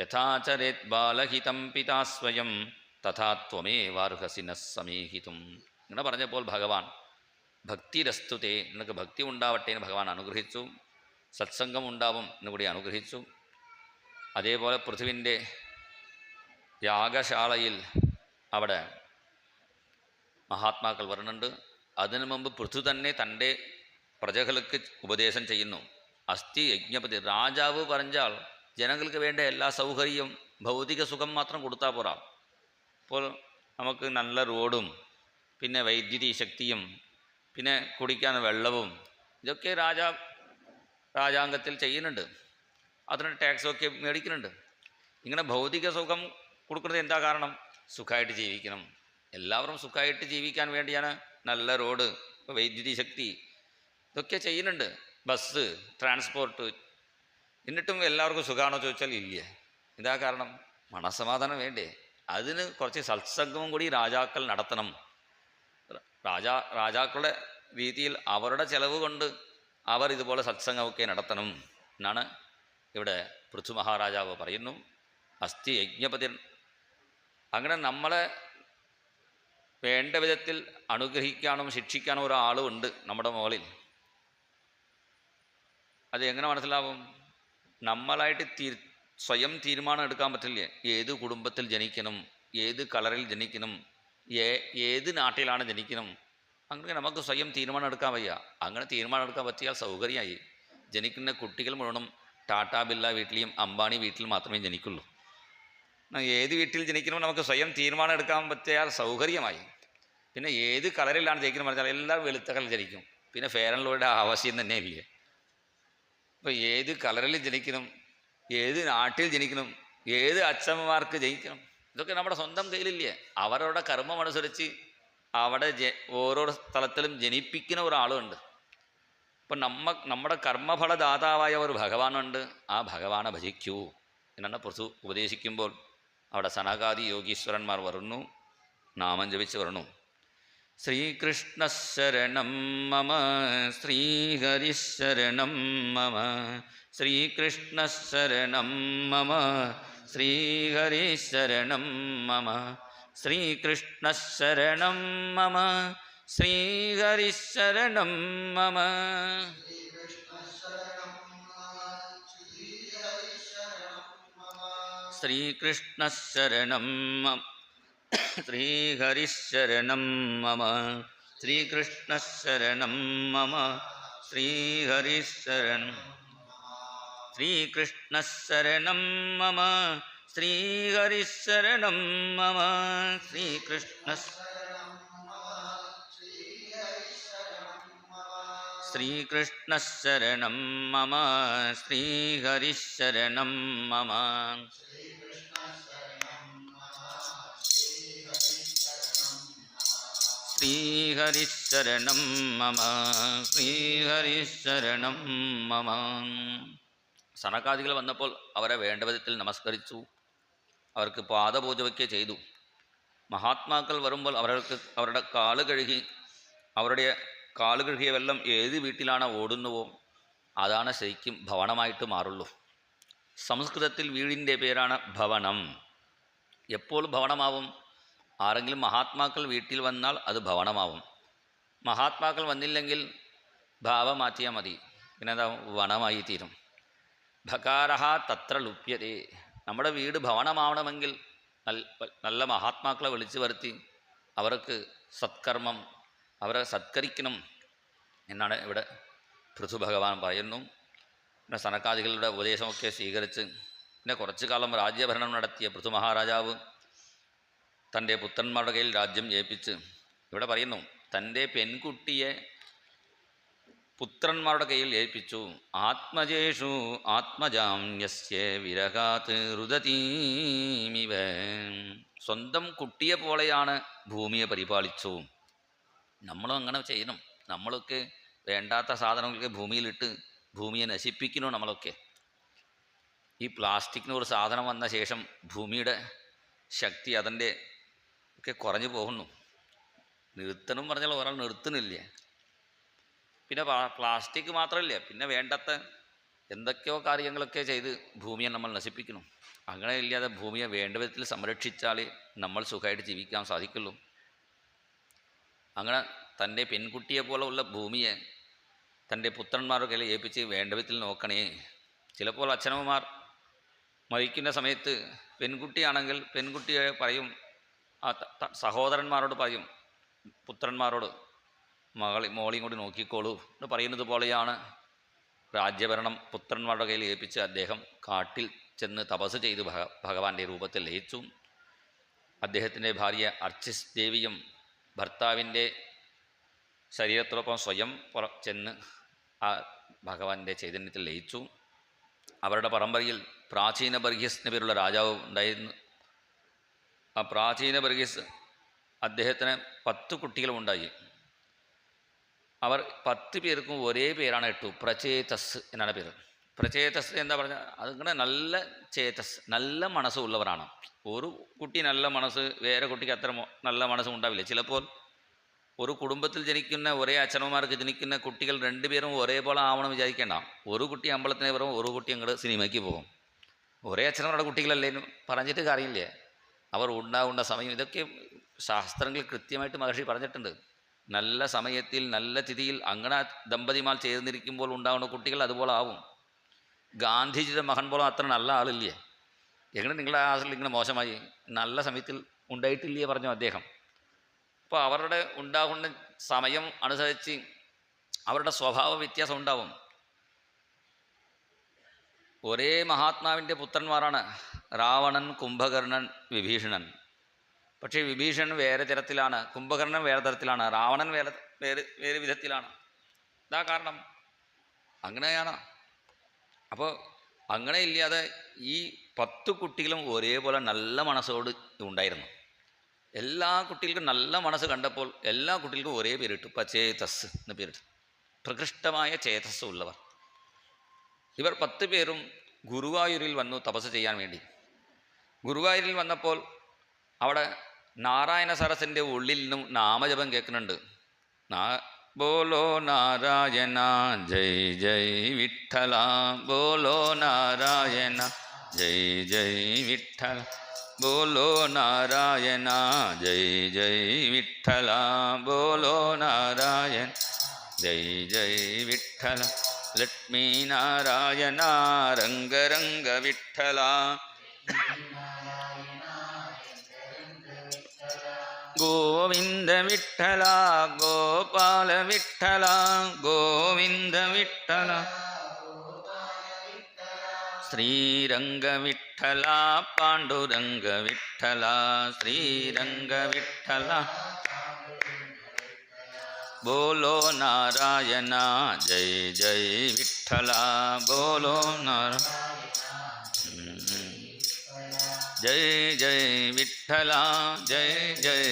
[SPEAKER 1] യഥാചരേത് ബാലഹിതം പിതാ സ്വയം തഥാ ത്വമേവാർഹസി ന സമീഹിതും. ഇങ്ങനെ പറഞ്ഞപ്പോൾ ഭഗവാൻ ഭക്തിരസ്തുതേ, നിനക്ക് ഭക്തി ഉണ്ടാവട്ടെ എന്ന് ഭഗവാൻ അനുഗ്രഹിച്ചു. സത്സംഗം ഉണ്ടാവും എന്ന് കൂടി അനുഗ്രഹിച്ചു. അതേപോലെ പൃഥുവിൻ്റെ യാഗശാലയിൽ അവിടെ മഹാത്മാക്കൾ വരുന്നുണ്ട്. അതിനു മുമ്പ് പൃഥു തന്നെ തൻ്റെ പ്രജകൾക്ക് ഉപദേശം ചെയ്യുന്നു. അസ്ഥി യജ്ഞപതി, രാജാവ് പറഞ്ഞാൽ ജനങ്ങൾക്ക് വേണ്ട എല്ലാ സൗകര്യവും ഭൗതിക സുഖം മാത്രം കൊടുത്താൽ പോരാ. അപ്പോൾ നമുക്ക് നല്ല റോഡും പിന്നെ വൈദ്യുതി ശക്തിയും പിന്നെ കുടിക്കാൻ വെള്ളവും ഇതൊക്കെ രാജാംഗത്തിൽ ചെയ്യുന്നുണ്ട്. അതിന് ടാക്സൊക്കെ മേടിക്കുന്നുണ്ട്. ഇങ്ങനെ ഭൗതിക സുഖം കൊടുക്കുന്നത് എന്താ കാരണം? സുഖമായിട്ട് ജീവിക്കണം. എല്ലാവരും സുഖമായിട്ട് ജീവിക്കാൻ വേണ്ടിയാണ് നല്ല റോഡ്, വൈദ്യുതി ശക്തി ഇതൊക്കെ ചെയ്യുന്നുണ്ട്, ബസ്, ട്രാൻസ്പോർട്ട്. എന്നിട്ടും എല്ലാവർക്കും സുഖമാണോ ചോദിച്ചാൽ ഇല്ല. ഇതാ കാരണം, മനസ്സമാധാനം വേണ്ടേ? അതിന് കുറച്ച് സത്സംഗവും കൂടി രാജാക്കൾ നടത്തണം. രാജാക്കളുടെ രീതിയിൽ അവരുടെ ചെലവ് കൊണ്ട് അവർ ഇതുപോലെ സത്സംഗമൊക്കെ നടത്തണം എന്നാണ് ഇവിടെ പൃഥു മഹാരാജാവ് പറയുന്നു. അസ്ഥി യജ്ഞപതി, അങ്ങനെ നമ്മളെ വേണ്ട വിധത്തിൽ അനുഗ്രഹിക്കാനും ശിക്ഷിക്കാനും ഒരാളും ഉണ്ട് നമ്മുടെ മുകളിൽ. അത് എങ്ങനെ മനസ്സിലാവും? നമ്മളായിട്ട് സ്വയം തീരുമാനം എടുക്കാൻ പറ്റില്ല. ഏത് കുടുംബത്തിൽ ജനിക്കണം, ഏത് കളറിൽ ജനിക്കണം, ഏത് നാട്ടിലാണ് ജനിക്കണം, അങ്ങനെ നമുക്ക് സ്വയം തീരുമാനം എടുക്കാൻ വയ്യ. അങ്ങനെ തീരുമാനം എടുക്കാൻ പറ്റിയാൽ സൗകര്യമായി. ജനിക്കുന്ന കുട്ടികൾ മുഴുവനും ടാറ്റാ ബിർള വീട്ടിലെയും അംബാനി വീട്ടിൽ മാത്രമേ ജനിക്കുള്ളൂ. ഏത് വീട്ടിൽ ജനിക്കണം നമുക്ക് സ്വയം തീരുമാനം എടുക്കാൻ പറ്റിയാൽ സൗകര്യമായി. പിന്നെ ഏത് കളറിലാണ് ജനിക്കണം പറഞ്ഞാൽ എല്ലാം വെളുത്ത കളറിൽ ജനിക്കും. പിന്നെ ഫെയർ ആൻഡ് ലവ്ലിയുടെ ആവശ്യം തന്നെ ഇല്ല. ഇപ്പോൾ ഏത് കളറിൽ ജനിക്കണം, ഏത് നാട്ടിൽ ജനിക്കണം, ഏത് അച്ഛന്മാർക്ക് ജനിക്കണം, ഇതൊക്കെ നമ്മുടെ സ്വന്തം കയ്യിലില്ലേ. അവരുടെ കർമ്മം അനുസരിച്ച് അവിടെ ഓരോ സ്ഥലത്തിലും ജനിപ്പിക്കുന്ന ഒരാളുണ്ട്. അപ്പം നമ്മുടെ കർമ്മഫലദാതാവായ ഒരു ഭഗവാനുണ്ട്. ആ ഭഗവാനെ ഭജിക്കൂ എന്നാണ് പൃഥു ഉപദേശിക്കുമ്പോൾ അവിടെ സനകാദി യോഗീശ്വരന്മാർ വരുന്നു, നാമം ജപിച്ച് വരണു. ശ്രീകൃഷ്ണശരണം മമ ശ്രീഹരിശരണം മമ ശ്രീകൃഷ്ണശരണം മമ ശ്രീഹരിശരണം മമ ശ്രീകൃഷ്ണശരണം മമ ശ്രീഹരിശരണം മമ. ശ്രീകൃഷ്ണശരണം ശ്രീഹരിശരണം മമ ശ്രീകൃഷ്ണശരണം മമ ശ്രീഹരിശരണം ശ്രീകൃഷ്ണശരണം മമ ശ്രീഹരിശരണം മമ ശ്രീകൃഷ്ണശരണം മമ ശ്രീഹരിശരണം മമ. ശ്രീഹരിശരണം മമ ശ്രീഹരിശരണം മമ. സനകാദികൾ വന്നപ്പോൾ അവരെ വേണ്ട വിധത്തിൽ നമസ്കരിച്ചു, അവർക്ക് പാദപൂജയൊക്കെ ചെയ്തു. മഹാത്മാക്കൾ വരുമ്പോൾ അവരുടെ കാല് കഴുകി, അവരുടെ കാല് കഴുകിയ വെള്ളം ഏത് വീട്ടിലാണ് ഓടുന്നുവോ അതാണ് ശരിക്കും ഭവനമായിട്ട് മാറുള്ളൂ. സംസ്കൃതത്തിൽ വീടിൻ്റെ പേരാണ് ഭവനം. എപ്പോൾ ഭവനമാവും? ആരെങ്കിലും മഹാത്മാക്കൾ വീട്ടിൽ വന്നാൽ അത് ഭവനമാവും. മഹാത്മാക്കൾ വന്നില്ലെങ്കിൽ ഭാവം മാറ്റിയാൽ മതി, പിന്നെ എന്താ വനമായി തീരും. ഭകാരഹ തത്ര ലുപ്യതേ. നമ്മുടെ വീട് ഭവനമാവണമെങ്കിൽ നല്ല മഹാത്മാക്കളെ വിളിച്ചു വരുത്തി അവർക്ക് സത്കർമ്മം, അവരെ സത്കരിക്കണം എന്നാണ് ഇവിടെ പൃഥു ഭഗവാൻ പറയുന്നു. പിന്നെ സനകാദികളുടെ ഉപദേശമൊക്കെ സ്വീകരിച്ച് പിന്നെ കുറച്ചു കാലം രാജ്യഭരണം നടത്തിയ പൃഥു മഹാരാജാവ് തൻ്റെ പുത്രന്മാരുടെ കയ്യിൽ രാജ്യം ഏൽപ്പിച്ച് ഇവിടെ പറയുന്നു, തൻ്റെ പെൺകുട്ടിയെ പുത്രന്മാരുടെ കയ്യിൽ ഏൽപ്പിച്ചു. ആത്മജേഷു ആത്മജാം യസ്യ വിരഹാത് രുദതീമിവ. സ്വന്തം കുട്ടിയെ പോലെയാണ് ഭൂമിയെ പരിപാലിച്ചു. നമ്മളും അങ്ങനെ ചെയ്യണം. നമ്മളൊക്കെ വേണ്ടാത്ത സാധനങ്ങളൊക്കെ ഭൂമിയിലിട്ട് ഭൂമിയെ നശിപ്പിക്കുന്നു. നമ്മളൊക്കെ ഈ പ്ലാസ്റ്റിക്കിന് ഒരു സാധനം വന്ന ശേഷം ഭൂമിയുടെ ശക്തി അതിൻ്റെ ഒക്കെ കുറഞ്ഞു പോകുന്നു. നിർത്തണം പറഞ്ഞാൽ ഒരാൾ നിർത്തുന്നില്ല. പിന്നെ പ്ലാസ്റ്റിക് മാത്രമല്ല, പിന്നെ വേണ്ടാത്ത എന്തൊക്കെയോ കാര്യങ്ങളൊക്കെ ചെയ്ത് ഭൂമിയെ നമ്മൾ നശിപ്പിക്കുന്നു. അങ്ങനെ ഇല്ലാതെ ഭൂമിയെ വേണ്ട വിധത്തിൽ സംരക്ഷിച്ചാൽ നമ്മൾ സുഖമായിട്ട് ജീവിക്കാൻ സാധിക്കുള്ളൂ. അങ്ങനെ തൻ്റെ പെൺകുട്ടിയെ പോലെയുള്ള ഭൂമിയെ തൻ്റെ പുത്രന്മാരുടെ കയ്യിൽ ഏൽപ്പിച്ച് വേണ്ട വിധത്തിൽ നോക്കണേ. ചിലപ്പോൾ അച്ഛനമ്മമാർ മരിക്കുന്ന സമയത്ത് പെൺകുട്ടിയാണെങ്കിൽ പെൺകുട്ടിയെ പറയും, ആ സഹോദരന്മാരോട് പറയും, പുത്രന്മാരോട് മോളെയും കൂടി നോക്കിക്കോളൂ എന്ന് പറയുന്നത് പോലെയാണ് രാജ്യഭരണം പുത്രന്മാരുടെ കയ്യിൽ ഏൽപ്പിച്ച് അദ്ദേഹം കാട്ടിൽ ചെന്ന് തപസ് ചെയ്ത് ഭഗവാന്റെ രൂപത്തിൽ ലയിച്ചു. അദ്ദേഹത്തിൻ്റെ ഭാര്യ അർച്ചിസ് ദേവിയും ഭർത്താവിൻ്റെ ശരീരത്തോടൊപ്പം സ്വയം ചെന്ന് ആ ഭഗവാന്റെ ചൈതന്യത്തിൽ ലയിച്ചു. അവരുടെ പരമ്പരയിൽ പ്രാചീന ബർഗീസ് എന്ന പേരുള്ള രാജാവ് ഉണ്ടായിരുന്നു. ആ പ്രാചീന ബർഗീസ് അദ്ദേഹത്തിന് 10 കുട്ടികളുമുണ്ടായി. അവർ 10 പേർക്കും ഒരേ പേരാണ് ഇട്ടു, പ്രചേതസ് എന്നാണ് പേര്. പ്രചേതസ് എന്താ പറഞ്ഞാൽ അതിങ്ങനെ നല്ല ചേതസ്, നല്ല മനസ്സുള്ളവരാണ്. ഒരു കുട്ടി നല്ല മനസ്സ്, വേറെ കുട്ടിക്ക് അത്ര നല്ല മനസ്സും ഉണ്ടാവില്ല. ചിലപ്പോൾ ഒരു കുടുംബത്തിൽ ജനിക്കുന്ന ഒരേ അച്ഛനമ്മമാർക്ക് ജനിക്കുന്ന കുട്ടികൾ 2 പേരും ഒരേപോലെ ആവണം വിചാരിക്കേണ്ട. ഒരു കുട്ടി അമ്പലത്തിന് വരും, ഒരു കുട്ടി അങ്ങോട്ട് സിനിമയ്ക്ക് പോകും. ഒരേ അച്ഛനമ്മയുടെ കുട്ടികളല്ലേനും പറഞ്ഞിട്ട് കാര്യമില്ലേ. അവർ ഉണ്ടാവേണ്ട സമയം ഇതൊക്കെ ശാസ്ത്രങ്ങളിൽ കൃത്യമായിട്ട് മഹർഷി പറഞ്ഞിട്ടുണ്ട്. നല്ല സമയത്തിൽ നല്ല തിഥിയിൽ അങ്ങനെ ദമ്പതിമാർ ചേർന്നിരിക്കുമ്പോൾ ഉണ്ടാകുന്ന കുട്ടികൾ അതുപോലെ ആവും. ഗാന്ധിജിയുടെ മകൻ പോലും അത്ര നല്ല ആളില്ലേ. എങ്ങനെ നിങ്ങളുടെ ആസിൽ ഇങ്ങനെ മോശമായി? നല്ല സമയത്തിൽ ഉണ്ടായിട്ടില്ലേ പറഞ്ഞു അദ്ദേഹം. അപ്പോൾ അവരുടെ ഉണ്ടാകുന്ന സമയം അനുസരിച്ച് അവരുടെ സ്വഭാവ വ്യത്യാസം ഉണ്ടാവും. ഒരേ മഹാത്മാവിൻ്റെ പുത്രന്മാരാണ് രാവണൻ, കുംഭകർണൻ, വിഭീഷണൻ. പക്ഷേ വിഭീഷണൻ വേറെ തരത്തിലാണ്, കുംഭകർണൻ വേറെ തരത്തിലാണ്, രാവണൻ വേറെ വിധത്തിലാണ്. ഇതാ കാരണം. അങ്ങനെയാണ്. അപ്പോൾ അങ്ങനെ ഇല്ലാതെ ഈ 10 കുട്ടികളും ഒരേപോലെ നല്ല മനസ്സോട് ഉണ്ടായിരുന്നു. എല്ലാ കുട്ടികൾക്കും നല്ല മനസ്സ് കണ്ടപ്പോൾ എല്ലാ കുട്ടികൾക്കും ഒരേ പേരിട്ടു, ചേതസ് എന്ന പേരിട്ടു, പ്രകൃഷ്ടമായ ചേതസ് ഉള്ളവർ. ഇവർ 10 പേരും ഗുരുവായൂരിൽ വന്നു തപസ് ചെയ്യാൻ വേണ്ടി. ഗുരുവായൂരിൽ വന്നപ്പോൾ അവിടെ നാരായണ സരസിൻ്റെ ഉള്ളിൽ നിന്നും നാമജപം കേൾക്കുന്നുണ്ട്. ബോലോ നാരായണ ജയ് ജയ് വിഠല, ബോലോ നാരായണ ജയ് ജയ് വിഠല, ബോലോ നാരായണ ജയ് ജയ് വിഠല, ബോലോ നാരായണ ജയ് ജയ് വിഠല, ലക്ഷ്മീ നാരായണ രംഗ രംഗ വിഠല, ഗോവിന്ദ വിഠല, ഗോപാല വിഠല, ഗോവിന്ദ വിഠല, ശ്രീരംഗ വിഠല, പാണ്ഡുരംഗ വിഠല, ശ്രീരംഗ വിഠല, बोलो नारायण जय जय विठ्ठल, बोलो नारायण जय जय विठ्ठल, जय जय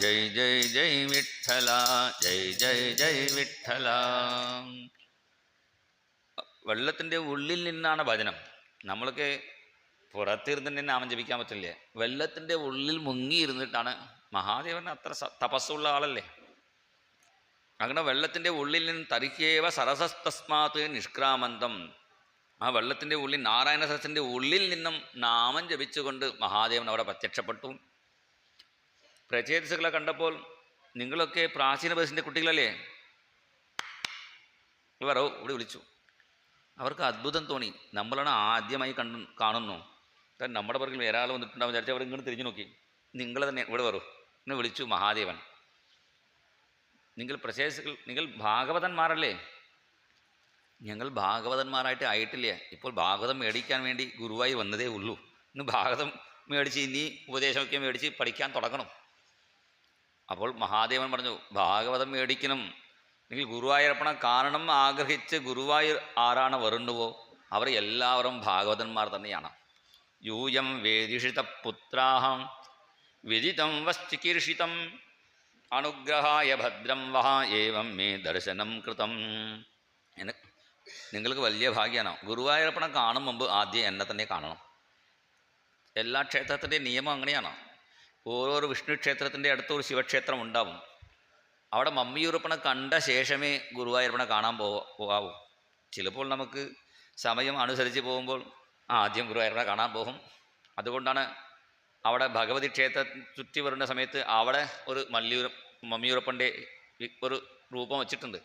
[SPEAKER 1] जय जय जय विठ्ठल, जय जय जय विठ्ठल. വെള്ളത്തിൻ്റെ ഉള്ളിൽ നിന്നാണ് ഭജനം. നമ്മളൊക്കെ പുറത്തിരുന്ന് നാമം ജപിക്കാൻ പറ്റില്ലേ. വെള്ളത്തിൻ്റെ ഉള്ളിൽ മുങ്ങിയിരുന്നിട്ടാണ്. മഹാദേവൻ അത്ര തപസ്സുള്ള ആളല്ലേ. അങ്ങനെ വെള്ളത്തിൻ്റെ ഉള്ളിൽ നിന്ന് തരിക്കേവ സരസസ്തസ്മാത് നിഷ്ക്രാമന്തം. ആ വെള്ളത്തിൻ്റെ ഉള്ളിൽ, നാരായണ സരസിൻ്റെ ഉള്ളിൽ നിന്നും നാമം ജപിച്ചുകൊണ്ട് മഹാദേവൻ അവിടെ പ്രത്യക്ഷപ്പെട്ടു. പ്രചേതസുകളെ കണ്ടപ്പോൾ, നിങ്ങളൊക്കെ പ്രാചീന ബസിൻ്റെ കുട്ടികളല്ലേ, വരോ ഇവിടെ വിളിച്ചു. അവർക്ക് അത്ഭുതം തോന്നി. നമ്മളാണ് ആദ്യമായി കാണുന്നു. കാരണം നമ്മുടെ പുറകിൽ വേറെ ആൾ വന്നിട്ടുണ്ടാവും വിചാരിച്ചു. അവർ ഇങ്ങോട്ട് തിരിഞ്ഞു നോക്കി. നിങ്ങൾ തന്നെ ഇവിടെ വരൂ എന്ന് വിളിച്ചു മഹാദേവൻ. നിങ്ങൾ പ്രശേഷകൾ, നിങ്ങൾ ഭാഗവതന്മാരല്ലേ? ഞങ്ങൾ ഭാഗവതന്മാരായിട്ട് ആയിട്ടില്ല. ഇപ്പോൾ ഭാഗവതം മേടിക്കാൻ വേണ്ടി ഗുരുവായൂർ വന്നതേ ഉള്ളൂ. ഇന്ന് ഭാഗവതം മേടിച്ച് ഇനി ഉപദേശമൊക്കെ മേടിച്ച് പഠിക്കാൻ തുടങ്ങണം. അപ്പോൾ മഹാദേവൻ പറഞ്ഞു, ഭാഗവതം മേടിക്കണം. നിങ്ങൾ ഗുരുവായൂരപ്പണം കാണണം ആഗ്രഹിച്ച് ഗുരുവായൂർ ആരാണ് വരുന്നുവോ അവർ എല്ലാവരും ഭാഗവതന്മാർ തന്നെയാണ്. യൂയം വേദിഷിതപുത്രാഹം വിദിതം വശ്ചികീർഷിതം അനുഗ്രഹായ ഭദ്രം വഹ ഏവം മേ ദർശനം കൃതം. നിങ്ങൾക്ക് വലിയ ഭാഗ്യമാണ്. ഗുരുവായൂരപ്പനെ കാണും മുമ്പ് ആദ്യം എന്നെ തന്നെ കാണണം. എല്ലാ ക്ഷേത്രത്തിൻ്റെയും നിയമം അങ്ങനെയാണ്. ഓരോ വിഷ്ണു ക്ഷേത്രത്തിൻ്റെ അടുത്തൊരു ശിവക്ഷേത്രം ഉണ്ടാവും. അവിടെ മമ്മിയൂരപ്പനെ കണ്ട ശേഷമേ ഗുരുവായൂരപ്പനെ കാണാൻ പോകാവൂ. ചിലപ്പോൾ നമുക്ക് സമയം അനുസരിച്ച് പോകുമ്പോൾ ആദ്യം ഗുരുവായൂരപ്പനെ കാണാൻ പോകും. അതുകൊണ്ടാണ് അവിടെ ഭഗവതി ക്ഷേത്രം ചുറ്റി വരുന്ന സമയത്ത് അവിടെ ഒരു മമ്മിയൂരപ്പൻ്റെ ഒരു രൂപം വച്ചിട്ടുണ്ട്.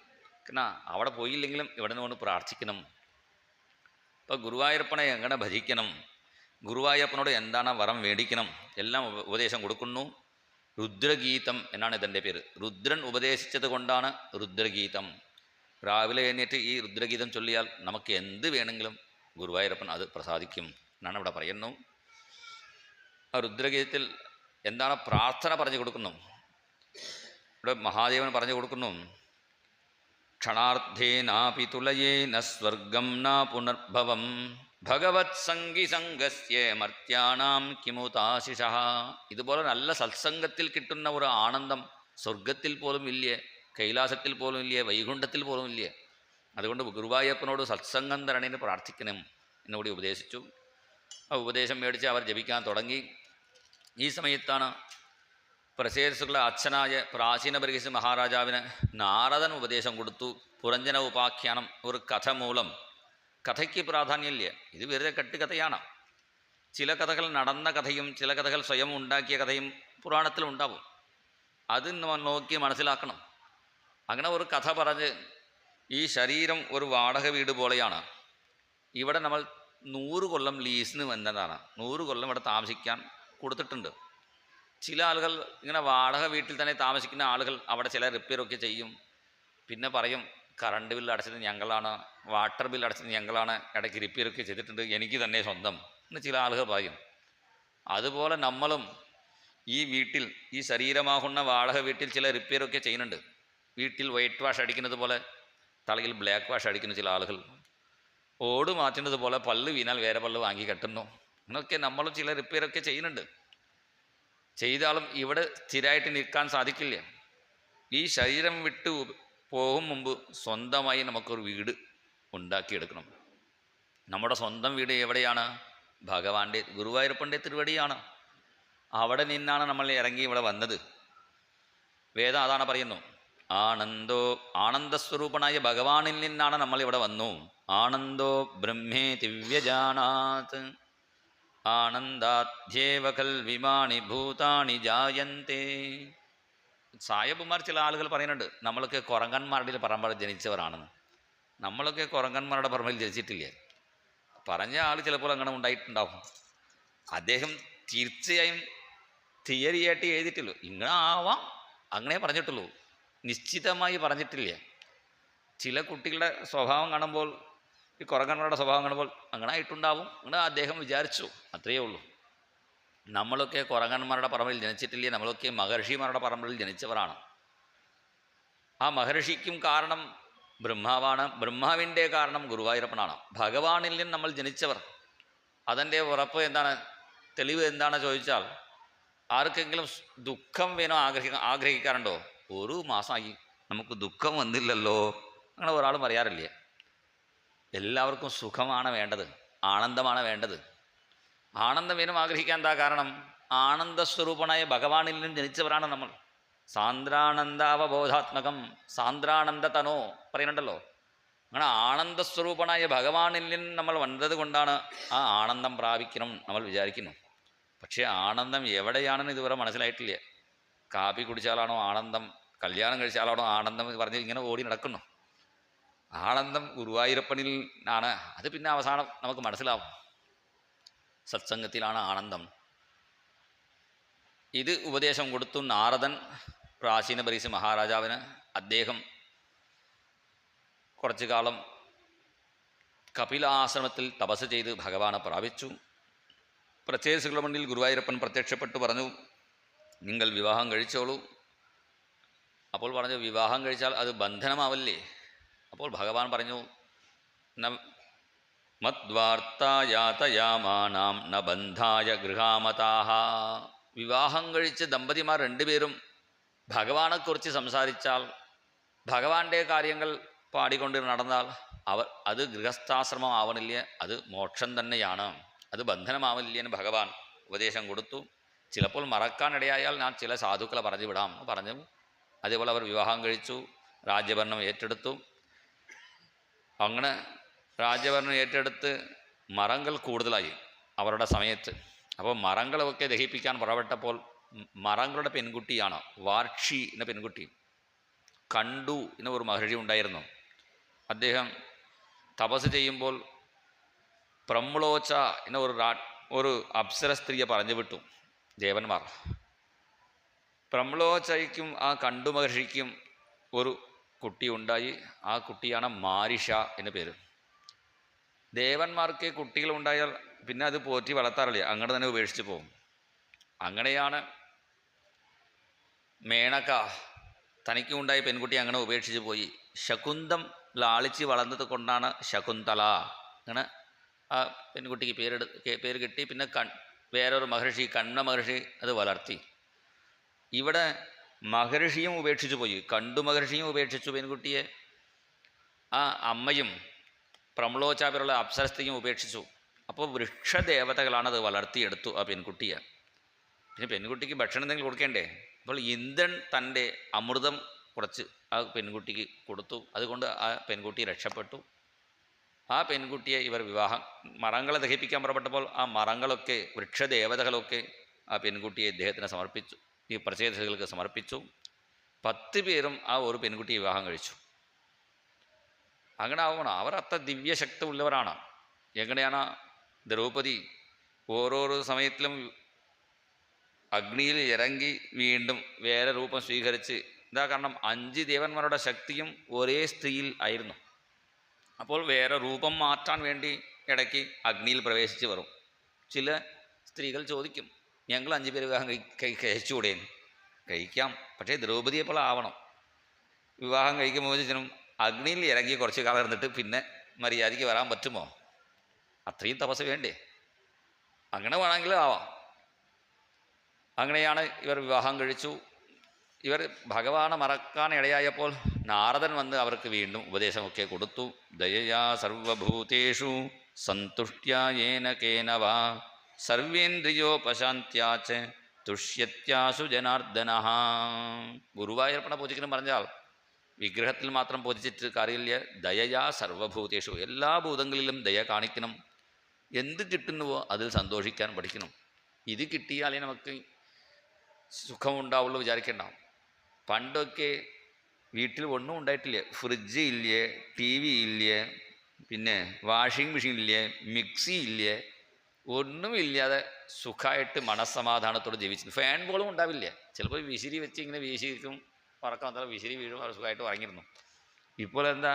[SPEAKER 1] കാരണം അവിടെ പോയില്ലെങ്കിലും ഇവിടെ നിന്നുകൊണ്ട് പ്രാർത്ഥിക്കണം. ഇപ്പോൾ ഗുരുവായൂരപ്പനെ എങ്ങനെ ഭജിക്കണം, ഗുരുവായൂരപ്പനോട് എന്താണ് വരം മേടിക്കണം, എല്ലാം ഉപദേശം കൊടുക്കുന്നു. രുദ്രഗീതം എന്നാണ് ഇതിൻ്റെ പേര്. രുദ്രൻ ഉപദേശിച്ചത് കൊണ്ടാണ് രുദ്രഗീതം. രാവിലെ എഴുന്നേറ്റ് ഈ രുദ്രഗീതം ചൊല്ലിയാൽ നമുക്ക് എന്ത് വേണമെങ്കിലും ഗുരുവായൂരപ്പൻ അത് പ്രസാദിക്കും എന്നാണ് ഇവിടെ പറയുന്നു. ആ രുദ്രഗീതത്തിൽ എന്താണ് പ്രാർത്ഥന പറഞ്ഞു കൊടുക്കുന്നു. ഇവിടെ മഹാദേവൻ പറഞ്ഞു കൊടുക്കുന്നു, ക്ഷണാർത്ഥേനാപി തുലയേന സ്വർഗം ന പുനർഭവം ഭഗവത് സംഗീസംഗസ്യ മർത്യാനാം കിമുതാശിഷ. ഇതുപോലെ നല്ല സത്സംഗത്തിൽ കിട്ടുന്ന ഒരു ആനന്ദം സ്വർഗത്തിൽ പോലും ഇല്ലേ, കൈലാസത്തിൽ പോലും ഇല്ലേ, വൈകുണ്ഠത്തിൽ പോലും ഇല്ലേ. അതുകൊണ്ട് ഗുരുവായൂരപ്പനോട് സത്സംഗം തരണേന് പ്രാർത്ഥിക്കണം എന്നുകൂടി ഉപദേശിച്ചു. ആ ഉപദേശം മേടിച്ച് അവർ ജപിക്കാൻ തുടങ്ങി. ഈ സമയത്താണ് പ്രസേരസുകളുടെ അച്ഛനായ പ്രാചീന ബർഗീസ് മഹാരാജാവിന് നാരദൻ ഉപദേശം കൊടുത്തു. പുരഞ്ജന ഉപാഖ്യാനം, ഒരു കഥ മൂലം. കഥയ്ക്ക് പ്രാധാന്യമില്ല, ഇത് വെറുതെ കെട്ടുകഥയാണ്. ചില കഥകൾ നടന്ന കഥയും ചില കഥകൾ സ്വയം ഉണ്ടാക്കിയ കഥയും പുരാണത്തിലുണ്ടാവും. അത് നോക്കി മനസ്സിലാക്കണം. അങ്ങനെ ഒരു കഥ പറഞ്ഞ്, ഈ ശരീരം ഒരു വാടക വീട് പോലെയാണ്. ഇവിടെ നമ്മൾ 100 കൊല്ലം ലീസിന് വന്നതാണ്. 100 കൊല്ലം ഇവിടെ താമസിക്കാൻ കൊടുത്തിട്ടുണ്ട്. ചില ആളുകൾ ഇങ്ങനെ വാടക വീട്ടിൽ തന്നെ താമസിക്കുന്ന ആളുകൾ അവിടെ ചില റിപ്പയറൊക്കെ ചെയ്യും. പിന്നെ പറയും, കറണ്ട് ബില്ല് അടച്ചത് ഞങ്ങളാണ്, വാട്ടർ ബില്ല് അടച്ചത് ഞങ്ങളാണ്, ഇടയ്ക്ക് റിപ്പയറൊക്കെ ചെയ്തിട്ടുണ്ട്, എനിക്ക് തന്നെ സ്വന്തം എന്ന് ചില ആളുകൾ പറയും. അതുപോലെ നമ്മളും ഈ വീട്ടിൽ, ഈ ശരീരമാകുന്ന വാടക വീട്ടിൽ ചില റിപ്പയറൊക്കെ ചെയ്യുന്നുണ്ട്. വീട്ടിൽ വൈറ്റ് വാഷ് അടിക്കുന്നത് പോലെ തലയിൽ ബ്ലാക്ക് വാഷ് അടിക്കുന്ന ചില ആളുകൾ, ഓട് മാറ്റുന്നത് പോലെ പല്ല് വീണാൽ വേറെ പല്ല് വാങ്ങി കെട്ടുന്നു. എന്നൊക്കെ നമ്മളും ചില റിപ്പയറൊക്കെ ചെയ്യുന്നുണ്ട്. ചെയ്താലും ഇവിടെ സ്ഥിരമായിട്ട് നിൽക്കാൻ സാധിക്കില്ല. ഈ ശരീരം വിട്ട് പോകും മുമ്പ് സ്വന്തമായി നമുക്കൊരു വീട് ഉണ്ടാക്കിയെടുക്കണം. നമ്മുടെ സ്വന്തം വീട് എവിടെയാണ്? ഭഗവാന്റെ ഗുരുവായൂരപ്പൻ്റെ തിരുവടിയാണ്. അവിടെ നിന്നാണ് നമ്മൾ ഇറങ്ങി ഇവിടെ വന്നത്. വേദം അതാണ് പറയുന്നു. ആനന്ദസ്വരൂപനായ ഭഗവാനിൽ നിന്നാണ് നമ്മൾ ഇവിടെ വന്നു. ആനന്ദോ ബ്രഹ്മേ ദിവ്യജാനാത് ആനന്ദാധ്യേവ കൽവിമാനി ഭൂതാനി ജായന്തേ. സായബുമാർ ചില ആളുകൾ പറയുന്നുണ്ട്, നമ്മളൊക്കെ കുരങ്ങന്മാരുടെ പറമ്പിൽ ജനിച്ചവരാണെന്ന്. നമ്മളൊക്കെ കുരങ്ങന്മാരുടെ പറമ്പിൽ ജനിച്ചിട്ടില്ല. പറഞ്ഞ ആൾ ചിലപ്പോൾ അങ്ങനെ ഉണ്ടായിട്ടുണ്ടാവും. അദ്ദേഹം തീർച്ചയായും തിയറിയായിട്ട് എഴുതിയിട്ടുള്ളൂ. ഇങ്ങനെ ആവാം, അങ്ങനെ പറഞ്ഞിട്ടുള്ളൂ, നിശ്ചിതമായി പറഞ്ഞിട്ടില്ല. ചില കുട്ടികളുടെ സ്വഭാവം കാണുമ്പോൾ, ഈ കുരങ്ങന്മാരുടെ സ്വഭാവം കാണുമ്പോൾ അങ്ങനെ ആയിട്ടുണ്ടാവും, അങ്ങനെ അദ്ദേഹം വിചാരിച്ചു, അത്രയേ ഉള്ളൂ. നമ്മളൊക്കെ കുരങ്ങന്മാരുടെ പറമ്പിൽ ജനിച്ചിട്ടില്ല. നമ്മളൊക്കെ മഹർഷിമാരുടെ പറമ്പിൽ ജനിച്ചവരാണ്. ആ മഹർഷിക്കും കാരണം ബ്രഹ്മാവാണ്, ബ്രഹ്മാവിൻ്റെ കാരണം ഗുരുവായൂരപ്പനാണ്. ഭഗവാനിൽ നിന്ന് നമ്മൾ ജനിച്ചവർ. അതിൻ്റെ ഉറപ്പ് എന്താണ്, തെളിവ് എന്താണ് ചോദിച്ചാൽ, ആർക്കെങ്കിലും ദുഃഖം വേണോ ആഗ്രഹിക്കാറുണ്ടോ? ഒരു മാസമായി നമുക്ക് ദുഃഖം വന്നില്ലല്ലോ, അങ്ങനെ ഒരാളും പറയാറില്ല. എല്ലാവർക്കും സുഖമാണ് വേണ്ടത്, ആനന്ദമാണ് വേണ്ടത്. ആനന്ദം വേണം ആഗ്രഹിക്കാൻ എന്താ കാരണം? ആനന്ദസ്വരൂപനായ ഭഗവാനിൽ നിന്നും ജനിച്ചവരാണ് നമ്മൾ. സാന്ദ്രാനന്ദാവബോധാത്മകം സാന്ദ്രാനന്ദതനോ പറയുന്നുണ്ടല്ലോ. അങ്ങനെ ആനന്ദസ്വരൂപനായ ഭഗവാനിൽ നിന്ന് നമ്മൾ വന്നത് കൊണ്ടാണ് ആ ആനന്ദം പ്രാപിക്കണം നമ്മൾ വിചാരിക്കുന്നു. പക്ഷേ ആനന്ദം എവിടെയാണെന്ന് ഇതുവരെ മനസ്സിലായിട്ടില്ല. കാപ്പി കുടിച്ചാലാണോ ആനന്ദം, കല്യാണം കഴിച്ചാലാണോ ആനന്ദം എന്ന് പറഞ്ഞ് ഇങ്ങനെ ഓടി നടക്കുന്നു. ആനന്ദം ഗുരുവായൂരപ്പനിൽ ആണ്. അത് പിന്നെ അവസാനം നമുക്ക് മനസ്സിലാവും. സത്സംഗത്തിലാണ് ആനന്ദം. ഇത് ഉപദേശം കൊടുത്തു നാരദൻ പ്രാചീന ബർഗീസ് മഹാരാജാവിന്. അദ്ദേഹം കുറച്ചു കാലം കപിലാശ്രമത്തിൽ തപസ് ചെയ്ത് ഭഗവാനെ പ്രാപിച്ചു. പ്രത്യേകിച്ചുള്ള മുന്നിൽ ഗുരുവായൂരപ്പൻ പ്രത്യക്ഷപ്പെട്ടു പറഞ്ഞു, നിങ്ങൾ വിവാഹം കഴിച്ചോളൂ. അപ്പോൾ പറഞ്ഞു, വിവാഹം കഴിച്ചാൽ അത് ബന്ധനമാവല്ലേ? അപ്പോൾ ഭഗവാൻ പറഞ്ഞു, മദ്വാർത്തായാതയാമാനാം ന ബന്ധായ ഗൃഹാമതാഹ. വിവാഹം കഴിച്ച് ദമ്പതിമാർ രണ്ടുപേരും ഭഗവാനെക്കുറിച്ച് സംസാരിച്ചാൽ, ഭഗവാന്റെ കാര്യങ്ങൾ പാടിക്കൊണ്ട് നടന്നാൽ അത് ഗൃഹസ്ഥാശ്രമം ആവണില്ല, അത് മോക്ഷം തന്നെയാണ്, അത് ബന്ധനമാവില്ല എന്ന് ഭഗവാൻ ഉപദേശം കൊടുത്തു. ചിലപ്പോൾ മറക്കാനിടയായാൽ ഞാൻ ചില സാധുക്കളെ പറഞ്ഞു വിടാം എന്ന് പറഞ്ഞു. അതേപോലെ അവർ വിവാഹം കഴിച്ചു, രാജ്യഭരണം ഏറ്റെടുത്തു. അങ്ങനെ രാജ്യഭരണം ഏറ്റെടുത്ത് മരങ്ങൾ കൂടുതലായി അവരുടെ സമയത്ത്. അപ്പോൾ മരങ്ങളൊക്കെ ദഹിപ്പിക്കാൻ പുറപ്പെട്ടപ്പോൾ മരങ്ങളുടെ പെൺകുട്ടിയാണ് വാർക്ഷി എന്ന പെൺകുട്ടി. കണ്ടു എന്ന ഒരു മഹർഷി ഉണ്ടായിരുന്നു. അദ്ദേഹം തപസ് ചെയ്യുമ്പോൾ പ്രമ്ലോച്ച എന്ന ഒരു അപ്സര സ്ത്രീയെ പറഞ്ഞു വിട്ടു ദേവന്മാർ. പ്രമ്ലോച്ചയ്ക്കും ആ കണ്ടു മഹർഷിക്കും ഒരു കുട്ടി ഉണ്ടായി. ആ കുട്ടിയാണ് മാരിഷ എന്ന പേര്. ദേവന്മാർക്ക് കുട്ടികളുണ്ടായാൽ പിന്നെ അത് പോറ്റി വളർത്താറില്ല, അങ്ങനെ തന്നെ ഉപേക്ഷിച്ച് പോകും. അങ്ങനെയാണ് മേണക തനിക്കുണ്ടായ പെൺകുട്ടി അങ്ങനെ ഉപേക്ഷിച്ച് പോയി. ശകുന്തം ലാളിച്ച് വളർന്നത് കൊണ്ടാണ് ശകുന്തള അങ്ങനെ ആ പെൺകുട്ടിക്ക് പേര് കിട്ടി. പിന്നെ വേറൊരു മഹർഷി കണ്വ മഹർഷി അത് വളർത്തി. ഇവിടെ മഹർഷിയും ഉപേക്ഷിച്ചു പോയി, കണ്ടു മഹർഷിയും ഉപേക്ഷിച്ചു പെൺകുട്ടിയെ. ആ അമ്മയും പ്രമ്ലോചാപരുള്ള അപ്സരസ്ത്രീയും ഉപേക്ഷിച്ചു. അപ്പോൾ വൃക്ഷദേവതകളാണ് അത് വളർത്തിയെടുത്തു ആ പെൺകുട്ടിയെ. പിന്നെ പെൺകുട്ടിക്ക് ഭക്ഷണം എന്തെങ്കിലും കൊടുക്കേണ്ടേ? അപ്പോൾ ഇന്ദ്രൻ തൻ്റെ അമൃതം കുറച്ച് ആ പെൺകുട്ടിക്ക് കൊടുത്തു. അതുകൊണ്ട് ആ പെൺകുട്ടി രക്ഷപ്പെട്ടു. ആ പെൺകുട്ടിയെ ഇവർ മരങ്ങളെ ദഹിപ്പിക്കാൻ പുറപ്പെട്ടപ്പോൾ ആ മരങ്ങളൊക്കെ വൃക്ഷദേവതകളൊക്കെ ആ പെൺകുട്ടിയെ ഇദ്ദേഹത്തിന് സമർപ്പിച്ചു, ഈ പ്രചേതകൾക്ക് സമർപ്പിച്ചു. 10 പേരും ആ ഒരു പെൺകുട്ടിയെ വിവാഹം കഴിച്ചു. അങ്ങനെ ആവണം. അവർ അത്ര ദിവ്യശക്തി ഉള്ളവരാണ്. എങ്ങനെയാണ് ദ്രൗപദി ഓരോരോ സമയത്തിലും അഗ്നിയിൽ ഇറങ്ങി വീണ്ടും വേറെ രൂപം സ്വീകരിച്ച്, എന്താ കാരണം 5 ദേവന്മാരുടെ ശക്തിയും ഒരേ സ്ത്രീയിൽ ആയിരുന്നു. അപ്പോൾ വേറെ രൂപം മാറ്റാൻ വേണ്ടി ഇടയ്ക്ക് അഗ്നിയിൽ പ്രവേശിച്ച് വരും. ചില സ്ത്രീകൾ ചോദിക്കും, ഞങ്ങൾ 5 പേര് വിവാഹം കഴിച്ചുകൂടെ? കഴിക്കാം, പക്ഷേ ദ്രൗപദിയെ പോലെ ആവണം. വിവാഹം കഴിക്കുമ്പോൾ അഗ്നിയിൽ ഇറങ്ങി കുറച്ച് കാലം ഇരുന്നിട്ട് പിന്നെ മര്യാദയ്ക്ക് വരാൻ പറ്റുമോ? അത്രയും തപസ് വേണ്ടേ? അങ്ങനെ വേണമെങ്കിൽ ആവാം. അങ്ങനെയാണ് ഇവർ വിവാഹം കഴിച്ചു. ഇവർ ഭഗവാനെ മറക്കാൻ ഇടയായപ്പോൾ നാരദൻ വന്ന് അവർക്ക് വീണ്ടും ഉപദേശമൊക്കെ കൊടുത്തു. ദയയാ സർവഭൂതേഷു സന്തുഷ്ട്യാ യേന കേന വാ സർവേന്ദ്രിയോപശാന്ത്യാച തുഷ്യത്യാസു ജനാർദ്ദനഃ. ഗുരുവായൂരപ്പനെ പൂജിക്കണം പറഞ്ഞാൽ വിഗ്രഹത്തിൽ മാത്രം പൂജിച്ചിട്ട് കാര്യമില്ല. ദയയാ സർവഭൂതേഷു, എല്ലാ ഭൂതങ്ങളിലും ദയ കാണിക്കണം. എന്ത് കിട്ടുന്നുവോ അതിൽ സന്തോഷിക്കാൻ പഠിക്കണം. ഇത് കിട്ടിയാലേ നമുക്ക് സുഖമുണ്ടാവുള്ളൂ വിചാരിക്കേണ്ട. പണ്ടൊക്കെ വീട്ടിൽ ഒന്നും ഉണ്ടായിട്ടില്ല, ഫ്രിഡ്ജ് ഇല്ലേ, ടി വി ഇല്ലേ, പിന്നെ വാഷിംഗ് മെഷീൻ ഇല്ലേ, മിക്സി ഇല്ലേ, ഒന്നുമില്ലാതെ സുഖമായിട്ട് മനസ്സമാധാനത്തോടെ ജീവിച്ചു. ഫാൻ പോലും ഉണ്ടാവില്ല. ചിലപ്പോൾ വിശിരി വെച്ച് ഇങ്ങനെ വീശിയിരിക്കും, ഉറക്കം വന്നാൽ വിശിരി വീഴും, അവർ സുഖമായിട്ട് ഉറങ്ങിയിരുന്നു. ഇപ്പോൾ എന്താ,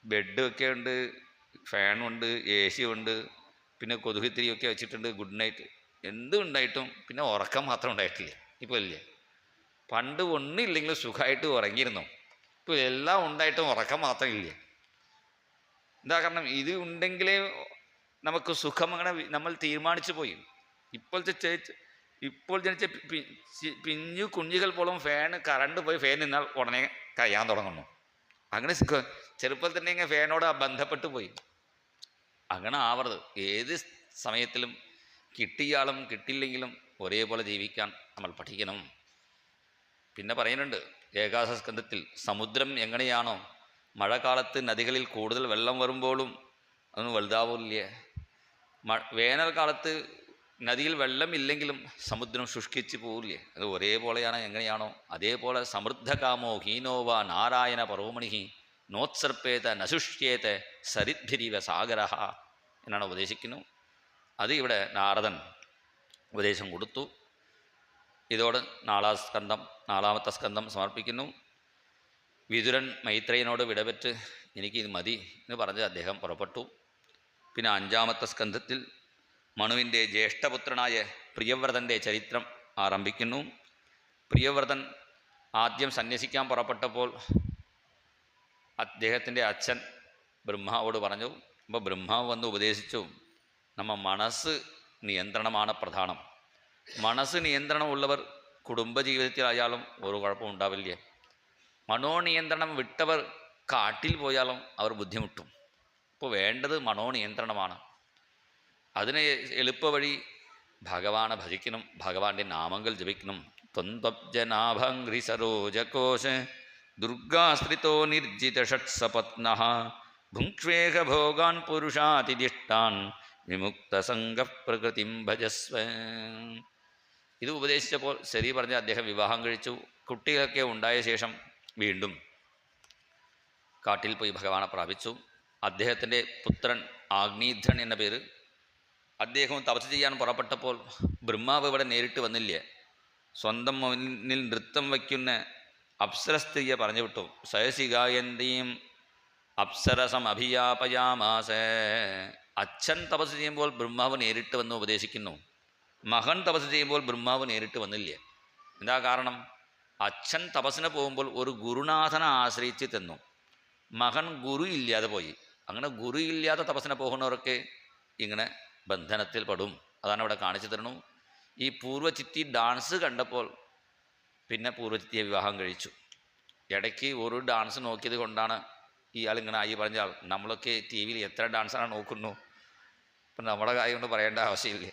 [SPEAKER 1] ബെഡൊക്കെ ഉണ്ട്, ഫാനുണ്ട്, എ സി ഉണ്ട്, പിന്നെ കൊതുകുത്തിരിയൊക്കെ വെച്ചിട്ടുണ്ട്, ഗുഡ് നൈറ്റ്, എന്തും ഉണ്ടായിട്ടും പിന്നെ ഉറക്കം മാത്രം ഉണ്ടായിട്ടില്ല. ഇപ്പോൾ ഇല്ലേ. പണ്ട് ഒന്നുമില്ലെങ്കിലും സുഖമായിട്ട് ഉറങ്ങിയിരുന്നു. ഇപ്പോൾ എല്ലാം ഉണ്ടായിട്ടും ഉറക്കം മാത്രം ഇല്ല. എന്താ കാരണം? ഇത് ഉണ്ടെങ്കിലേ നമുക്ക് സുഖം അങ്ങനെ നമ്മൾ തീരുമാനിച്ചു പോയി. ഇപ്പോൾ ജനിച്ച പിഞ്ഞു കുഞ്ഞുകൾ പോലും കറണ്ട് പോയി ഫാൻ നിന്നാൽ ഉടനെ കഴിയാൻ തുടങ്ങുന്നു. അങ്ങനെ ചെറുപ്പത്തിൽ തന്നെ ഇങ്ങനെ ഫാനോട് ബന്ധപ്പെട്ടു പോയി. അങ്ങനെ ആവരുത്. ഏത് സമയത്തിലും കിട്ടിയാലും കിട്ടില്ലെങ്കിലും ഒരേപോലെ ജീവിക്കാൻ നമ്മൾ പഠിക്കണം. പിന്നെ പറയുന്നുണ്ട് ഏകാദശസ്കന്ധത്തിൽ, സമുദ്രം എങ്ങനെയാണോ മഴക്കാലത്ത് നദികളിൽ കൂടുതൽ വെള്ളം വരുമ്പോഴും അതൊന്നും വലുതാവില്ല. വേനൽക്കാലത്ത് നദിയിൽ വെള്ളമില്ലെങ്കിലും സമുദ്രം ശുഷ്കിച്ച് പോവില്ലേ? അത് ഒരേപോലെയാണ്. എങ്ങനെയാണോ അതേപോലെ സമൃദ്ധകാമോ ഹീനോവ നാരായണ പരോമണിഹി നോത്സർപ്പേത നശുഷ്യേത സരിദ്ഭിരിവ സാഗര എന്നാണ് ഉപദേശിക്കുന്നു. അത് ഇവിടെ നാരദൻ ഉപദേശം കൊടുത്തു. ഇതോടെ നാലാമത്തെ സ്കന്ധം സമർപ്പിക്കുന്നു. വിതുരൻ മൈത്രേയനോട് വിടപെറ്റ് എനിക്കിത് മതി എന്ന് പറഞ്ഞ് അദ്ദേഹം പുറപ്പെട്ടു. പിന്നെ 5ാമത്തെ സ്കന്ധത്തിൽ മനുവിൻ്റെ ജ്യേഷ്ഠപുത്രനായ പ്രിയവ്രതൻ്റെ ചരിത്രം ആരംഭിക്കുന്നു. പ്രിയവ്രതൻ ആദ്യം സന്യസിക്കാൻ പുറപ്പെട്ടപ്പോൾ അദ്ദേഹത്തിൻ്റെ അച്ഛൻ ബ്രഹ്മാവോട് പറഞ്ഞു, അപ്പോൾ ബ്രഹ്മാവ് വന്ന് ഉപദേശിച്ചു, നമ്മ മനസ്സ് നിയന്ത്രണമാണ് പ്രധാനം. മനസ്സ് നിയന്ത്രണമുള്ളവർ കുടുംബജീവിതത്തിലായാലും ഒരു കുഴപ്പം ഉണ്ടാവില്ല. മനോനിയന്ത്രണം വിട്ടവർ കാട്ടിൽ പോയാലും അവർ ബുദ്ധിമുട്ടും. ഇപ്പോൾ വേണ്ടത് മനോനിയന്ത്രണമാണ്. അതിന് എളുപ്പവഴി ഭഗവാനെ ഭജിക്കണം, ഭഗവാന്റെ നാമങ്ങൾ ജപിക്കണം. ത്വന്തബ്ജനാഭംഘ്രി സരോജകോശ ദുർഗാശ്രിതോ നിർജിത ഷട്സപത്ന ഭുങ്ക്ഷ്വേഹ ഭോഗാൻ പുരുഷാതിദിഷ്ടാൻ വിമുക്തസംഗ പ്രകൃതിം ഭജസ്വ. ഇത് ഉപദേശിച്ചപ്പോൾ ശരി പറഞ്ഞ് അദ്ദേഹം വിവാഹം കഴിച്ചു. കുട്ടികളൊക്കെ ഉണ്ടായ ശേഷം വീണ്ടും കാട്ടിൽ പോയി ഭഗവാനെ പ്രാപിച്ചു. അദ്ദേഹത്തിൻ്റെ പുത്രൻ ആഗ്നീധ്രൻ എന്ന പേര്. അദ്ദേഹവും തപസ് ചെയ്യാൻ പുറപ്പെട്ടപ്പോൾ ബ്രഹ്മാവ് ഇവിടെ നേരിട്ട് വന്നില്ല. സ്വന്തം മുന്നിൽ നൃത്തം വയ്ക്കുന്ന അപ്സര സ്ത്രീയെ പറഞ്ഞു വിട്ടു. സയസികായന്തീം അപ്സരസം അഭിയാപയാമാസ. അച്ഛൻ തപസ് ചെയ്യുമ്പോൾ ബ്രഹ്മാവ് നേരിട്ട് വന്ന് ഉപദേശിക്കുന്നു. മകൻ തപസ് ചെയ്യുമ്പോൾ ബ്രഹ്മാവ് നേരിട്ട് വന്നില്ല. എന്താ കാരണം? അച്ഛൻ തപസ്സിന് പോകുമ്പോൾ ഒരു ഗുരുനാഥനെ ആശ്രയിച്ച് തന്നു. മകൻ ഗുരു ഇല്ലാതെ പോയി. അങ്ങനെ ഗുരു ഇല്ലാതെ തപസ്സിന് പോകുന്നവരൊക്കെ ഇങ്ങനെ ബന്ധനത്തിൽ പെടും. അതാണ് ഇവിടെ കാണിച്ചു തരണു. ഈ പൂർവ്വചിത്തി ഡാൻസ് കണ്ടപ്പോൾ പിന്നെ പൂർവ്വചിത്തിയെ വിവാഹം കഴിച്ചു. ഇടയ്ക്ക് ഒരു ഡാൻസ് നോക്കിയത് കൊണ്ടാണ് ഇയാളിങ്ങനെ ആയി പറഞ്ഞാൽ. നമ്മളൊക്കെ ടി വിയിൽ എത്ര ഡാൻസാണ് നോക്കുന്നു. ഇപ്പം നമ്മുടെ കാര്യം കൊണ്ട് പറയേണ്ട ആവശ്യമില്ല.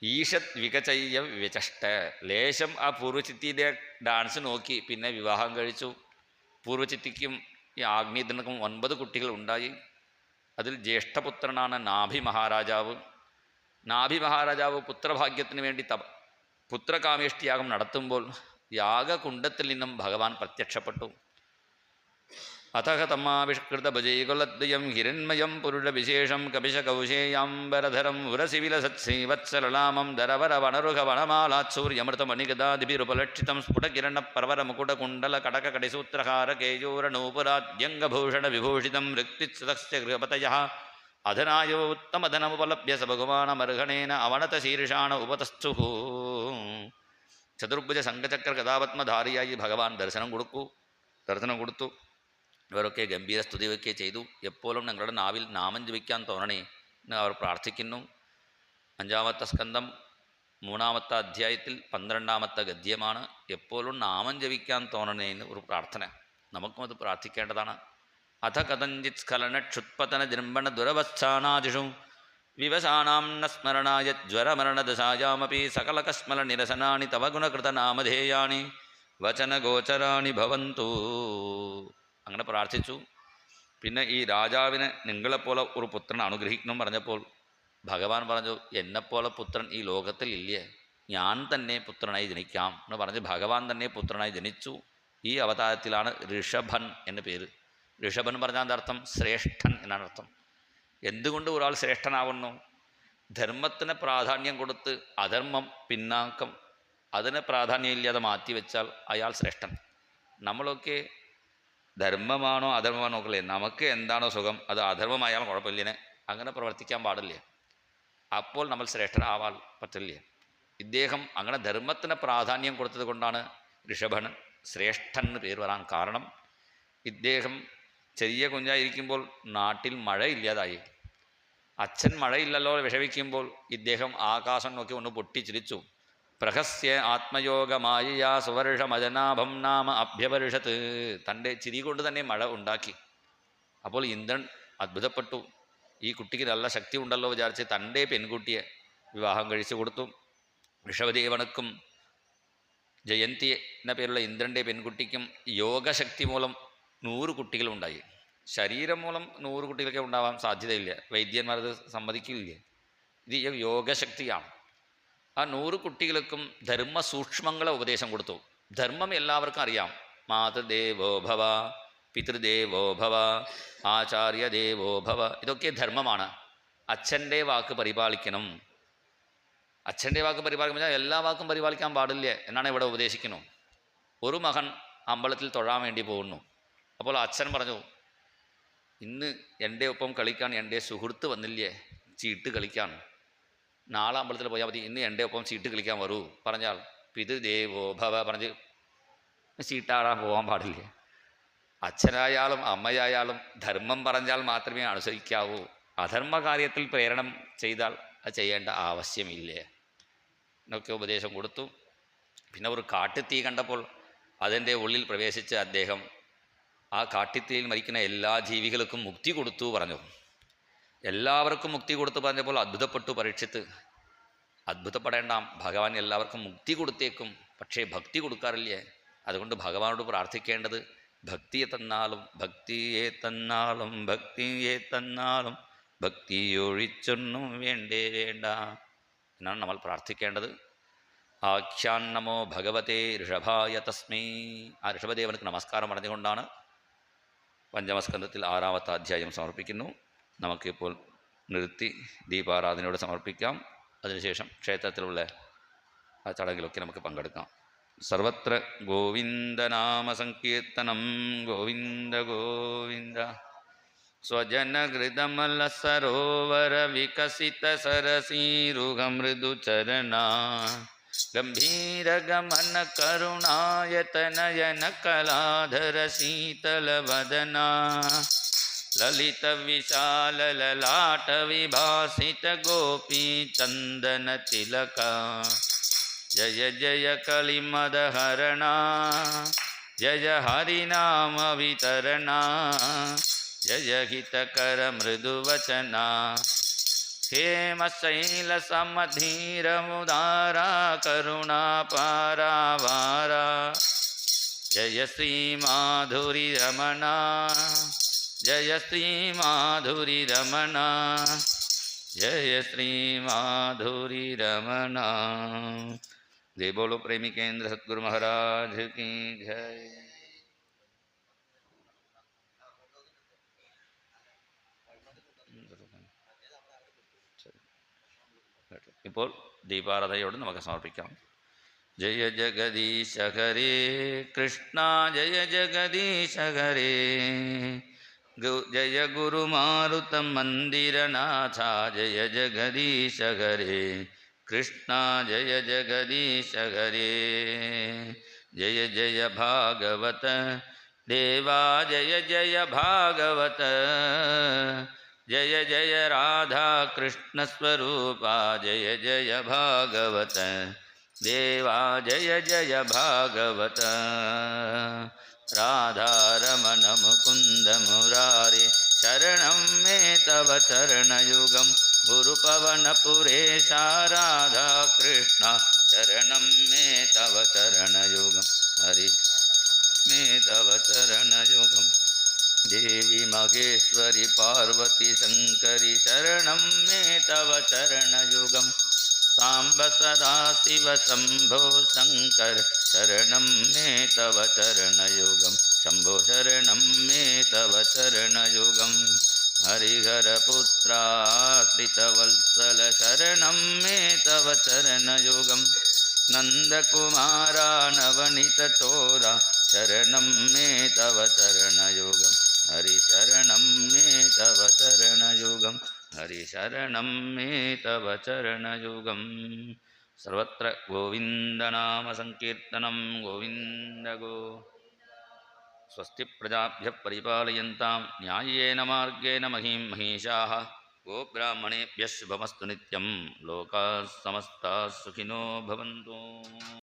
[SPEAKER 1] ഈഷത് വികചയ്യ വിചഷ്ട. ലേശം ആ പൂർവ്വചിത്തിയുടെ ഡാൻസ് നോക്കി പിന്നെ വിവാഹം കഴിച്ചു. പൂർവ്വചിത്തിക്കും ഈ ആഗ്നേയത്തിനും 9 കുട്ടികൾ ഉണ്ടായി. അതിൽ ജ്യേഷ്ഠപുത്രനാണ് നാഭി മഹാരാജാവ്. നാഭി മഹാരാജാവ് പുത്രഭാഗ്യത്തിന് വേണ്ടി പുത്രകാമേഷ്ടിയാഗം നടത്തുമ്പോൾ യാഗകുണ്ഡത്തിൽ നിന്നും ഭഗവാൻ പ്രത്യക്ഷപ്പെട്ടു. അഥ തമാവിഷ്കൃത ഭജൈകുലദ്വയം ഹിരൺമയം പുരുഷവിശേഷം കപിശകൗശേയാംബരധരം ഉരസിവിലസത്സീവത്സലലാമം ധരവര വണരുഹ വനമാലാത്സൂര്യമൃതമണിഗദാദിഭിരുപലക്ഷിതം സ്ഫുടകിരണപ്പർവരമുകുടകുണ്ടല കടകകടിസൂത്രഹാര കേയൂരനൂപുരാദ്യംഗഭൂഷണ വിഭൂഷിതം ഋക്തിസ്തസ്യ ഗൃഹപതയഃ അധനായോത്തമധനമുപലഭ്യ സ ഭഗവാനമർഹണേന അവനത ശീർഷാണ ഉപതസ്ഥുഃ. ചതുർഭുജ സംഘചക്ര ഗദാപത്മധാരിയായി ഭഗവാൻ ദർശനം കൊടുത്തു. ഇവരൊക്കെ ഗംഭീര സ്തുതിയൊക്കെ ചെയ്തു. എപ്പോഴും ഞങ്ങളുടെ നാവിൽ നാമം ജപിക്കാൻ തോന്നണേ എന്ന് അവർ പ്രാർത്ഥിക്കുന്നു. 5-ാമത്തെ സ്കന്ധം 3-ാമത്തെ അധ്യായത്തിൽ 12-ാമത്തെ ഗദ്യമാണ്. എപ്പോഴും നാമം ജപിക്കാൻ തോന്നണേ എന്ന് ഒരു പ്രാർത്ഥന. നമുക്കും അത് പ്രാർത്ഥിക്കേണ്ടതാണ്. അഥ കഥഞ്ചിത് സ്ഖലനക്ഷുത്പതന ജൃംഭണ ദുരവസ്ഥാനാദിഷു വിവശാനാം ന സ്മരണായ ജ്വരമരണദശായാമപി സകലകസ്മല നിരസനാനി തവ ഗുണകൃതനാമധേയാനി വചനഗോചരാണി ഭവന്തു. അങ്ങനെ പ്രാർത്ഥിച്ചു. പിന്നെ ഈ രാജാവിനെ നിങ്ങളെപ്പോലെ ഒരു പുത്രൻ അനുഗ്രഹിക്കണം പറഞ്ഞപ്പോൾ ഭഗവാൻ പറഞ്ഞു, എന്നെപ്പോലെ പുത്രൻ ഈ ലോകത്തിൽ ഇല്ലേ, ഞാൻ തന്നെ പുത്രനായി ജനിക്കാം എന്ന് പറഞ്ഞ് ഭഗവാൻ തന്നെ പുത്രനായി ജനിച്ചു. ഈ അവതാരത്തിലാണ് ഋഷഭൻ എന്ന് പേര്. ഋഷഭൻ പറഞ്ഞാൽ എന്താ അർത്ഥം? ശ്രേഷ്ഠൻ എന്നാണ് അർത്ഥം. എന്തുകൊണ്ട് ഒരാൾ ശ്രേഷ്ഠനാവുന്നു? ധർമ്മത്തിന് പ്രാധാന്യം കൊടുത്ത് അധർമ്മം പിന്നാക്കം, അതിന് പ്രാധാന്യമില്ലാതെ മാറ്റിവെച്ചാൽ അയാൾ ശ്രേഷ്ഠൻ. നമ്മളൊക്കെ ധർമ്മമാണോ അധർമ്മമാണോ നോക്കില്ലേ, നമുക്ക് എന്താണോ സുഖം അത് അധർമ്മമായാലും കുഴപ്പമില്ലേ, അങ്ങനെ പ്രവർത്തിക്കാൻ പാടില്ല. അപ്പോൾ നമ്മൾ ശ്രേഷ്ഠനാവാൻ പറ്റില്ല. ഇദ്ദേഹം അങ്ങനെ ധർമ്മത്തിന് പ്രാധാന്യം കൊടുത്തത് കൊണ്ടാണ് ഋഷഭൻ ശ്രേഷ്ഠൻ എന്ന് പേര് വരാൻ കാരണം. ഇദ്ദേഹം ചെറിയ കുഞ്ഞായിരിക്കുമ്പോൾ നാട്ടിൽ മഴയില്ലാതായി. അച്ഛൻ മഴയില്ലല്ലോ വിഷമിക്കുമ്പോൾ ഇദ്ദേഹം ആകാശം നോക്കി ഒന്ന് പൊട്ടിച്ചിരിച്ചു. പ്രഹസ്യ ആത്മയോഗമായയാ സുവർഷമജനാഭം നാമ അഭ്യപരിഷത്ത്. തൻ്റെ ചിരി കൊണ്ട് തന്നെ മഴ ഉണ്ടാക്കി. അപ്പോൾ ഇന്ദ്രൻ അത്ഭുതപ്പെട്ടു. ഈ കുട്ടിക്ക് നല്ല ശക്തി ഉണ്ടല്ലോ വിചാരിച്ച് തൻ്റെ പെൺകുട്ടിയെ വിവാഹം കഴിച്ചു കൊടുത്തു. ഋഷഭദേവനക്കും ജയന്തി എന്ന പേരുള്ള ഇന്ദ്രൻ്റെ പെൺകുട്ടിക്കും യോഗശക്തി മൂലം 100 കുട്ടികളുണ്ടായി. ശരീരം മൂലം 100 കുട്ടികൾക്ക് ഉണ്ടാവാൻ സാധ്യതയില്ല, വൈദ്യന്മാരത് സമ്മതിക്കില്ല. ഇത് യോഗശക്തിയാണ്. ആ 100 കുട്ടികൾക്കും ധർമ്മ സൂക്ഷ്മങ്ങളെ ഉപദേശം കൊടുത്തു. ധർമ്മം എല്ലാവർക്കും അറിയാം. മാതൃദേവോ ഭവ, പിതൃദേവോ ഭവ, ആചാര്യദേവോ ഭവ, ഇതൊക്കെ ധർമ്മമാണ്. അച്ഛൻ്റെ വാക്ക് പരിപാലിക്കണം. അച്ഛൻ്റെ വാക്ക് പരിപാലിക്കുമ്പോൾ എല്ലാ വാക്കും പരിപാലിക്കാൻ പാടില്ല എന്നാണ് ഇവിടെ ഉപദേശിക്കുന്നു. ഒരു മകൻ അമ്പലത്തിൽ തൊഴാൻ വേണ്ടി പോകുന്നു. അപ്പോൾ അച്ഛൻ പറഞ്ഞു, ഇന്ന് എൻ്റെ ഒപ്പം കളിക്കാൻ എൻ്റെ സുഹൃത്ത് വന്നില്ലേ ചീട്ട് കളിക്കാൻ, നാളെ അമ്പലത്തിൽ പോയാൽ മതി, ഇന്ന് എൻ്റെ ഒപ്പം ചീട്ട് കളിക്കാൻ വരൂ പറഞ്ഞാൽ പിതൃദേവോ ഭവ പറഞ്ഞ് ചീട്ടാടാൻ പോകാൻ പാടില്ലേ. അച്ഛനായാലും അമ്മയായാലും ധർമ്മം പറഞ്ഞാൽ മാത്രമേ അനുസരിക്കാവൂ. അധർമ്മ കാര്യത്തിൽ പ്രേരണം ചെയ്താൽ അത് ചെയ്യേണ്ട ആവശ്യമില്ലേ എന്നൊക്കെ ഉപദേശം കൊടുത്തു. പിന്നെ ഒരു കാട്ടുതീ കണ്ടപ്പോൾ അതിൻ്റെ ഉള്ളിൽ പ്രവേശിച്ച് അദ്ദേഹം ആ കാട്ടുതീയിൽ മരിക്കുന്ന എല്ലാ ജീവികൾക്കും മുക്തി കൊടുത്തു പറഞ്ഞു. എല്ലാവർക്കും മുക്തി കൊടുത്തു പറഞ്ഞപ്പോൾ അത്ഭുതപ്പെട്ടു പരീക്ഷിത്ത്. അത്ഭുതപ്പെടേണ്ട, ഭഗവാൻ എല്ലാവർക്കും മുക്തി കൊടുത്തേക്കും, പക്ഷേ ഭക്തി കൊടുക്കാറില്ലേ? അതുകൊണ്ട് ഭഗവാനോട് പ്രാർത്ഥിക്കേണ്ടത് ഭക്തിയെ തന്നാലും ഭക്തിയെ തന്നാലും ഭക്തിയെ തന്നാലും ഭക്തിയൊഴിച്ചൊന്നും വേണ്ടേ വേണ്ട എന്നാണ് നമ്മൾ പ്രാർത്ഥിക്കേണ്ടത്. ആഖ്യാൻ നമോ ഭഗവതേ ഋഷഭായ തസ്മൈ. ആ ഋഷഭദേവനക്ക് നമസ്കാരം പറഞ്ഞുകൊണ്ടാണ് പഞ്ചമസ്കന്ധത്തിൽ 6-ാമത്തെ അധ്യായം സമർപ്പിക്കുന്നു. നമുക്കിപ്പോൾ നിർത്തി ദീപാരാധനയോട് സമർപ്പിക്കാം. അതിനുശേഷം ക്ഷേത്രത്തിലുള്ള ആ ചടങ്ങിലൊക്കെ നമുക്ക് പങ്കെടുക്കാം. സർവത്ര ഗോവിന്ദനാമസങ്കീർത്തനം ഗോവിന്ദ ഗോവിന്ദ. സ്വജനഹൃദമല സരോവര വികസിത സരസീരുഹ മൃദുചരണ ഗംഭീരഗമന കരുണായതനയന കലാധര ശീതലവദന ലളിത വിശാല ലലാಟ വിഭാസിത ഗോപീ ചന്ദന തിലക ജയ ജയ കലിമദഹരണ ജയ ഹരിനാമ വിതരണ ജയ ഹിതകര മൃദുവചന ഹേമശൈല സമധീരമുദാര കരുണാപാരാവാര ജയ ശ്രീ മാധുരി രമണ ജയ ശ്രീ മാധുരി രമണ ജയ ശ്രീ മാധുരി രമണ. जय बोलो प्रेमी केंद्र सतगुरु महाराज की जय. ഇപ്പോൾ ദീപാരാധനയോട് നമുക്ക് സമർപ്പിക്കാം. ജയ ജഗദീശ ഹരേ കൃഷ്ണ ജയ ജഗദീശ ഹരേ ജയ ഗുരുമാരുത മന്ദിരനാഥ ജയ ജഗദീശ ഹരേ കൃഷ്ണ ജയ ജഗദീശ ഹരേ. ജയ ജയ ഭാഗവത ദേവാ ജയ ജയ ഭാഗവത ജയ ജയ രാധാ കൃഷ്ണ സ്വരൂപ ജയ ജയ ഭാഗവത ദേവാ ജയ ജയ ഭാഗവത. രാധാരമണ മുകുന്ദ മുരാരി ശരണം മേ തവ ചരണയുഗം ഗുരുപവനപുരേശ രാധാ കൃഷ്ണ ശരണം മേ തവ ചരണയുഗം ഹരി മേ തവ ചരണയുഗം. ദേവി മഹേശ്വരി പാർവതി ശങ്കരി ശരണം മേ തവ ചരണയുഗം. സാംബ സദാശിവ ശംഭോ ശങ്കര ശരണം മേ തവ ചരണയുഗം. ശംഭോ ശരണം മേ തവ ചരണയുഗം. ഹരിഹരപുത്രാശ്രിതവത്സല ശരണം മേ തവ ചരണയുഗം. നന്ദകുമാരാ നവനിതചോര ശരണം മേ തവ ചരണയുഗം. ഹരിശരണം മേ തവ ചരണയുഗം. ഹരിശരണം മേ തവ ചരണയുഗം. സർവത്ര ഗോവിന്ദനാമസങ്കീർത്തനം ഗോവിന്ദ ഗോ. സ്വസ്തി പ്രജാഭ്യഃ പരിപാലയന്താം ന്യായേന മാർഗേണ മഹീം മഹീഷാഃ. ഗോബ്രാഹ്മണേഭ്യഃ ശുഭമസ്തു നിത്യം. ലോകാഃ സമസ്താഃ സുഖിനോ ഭവന്തു.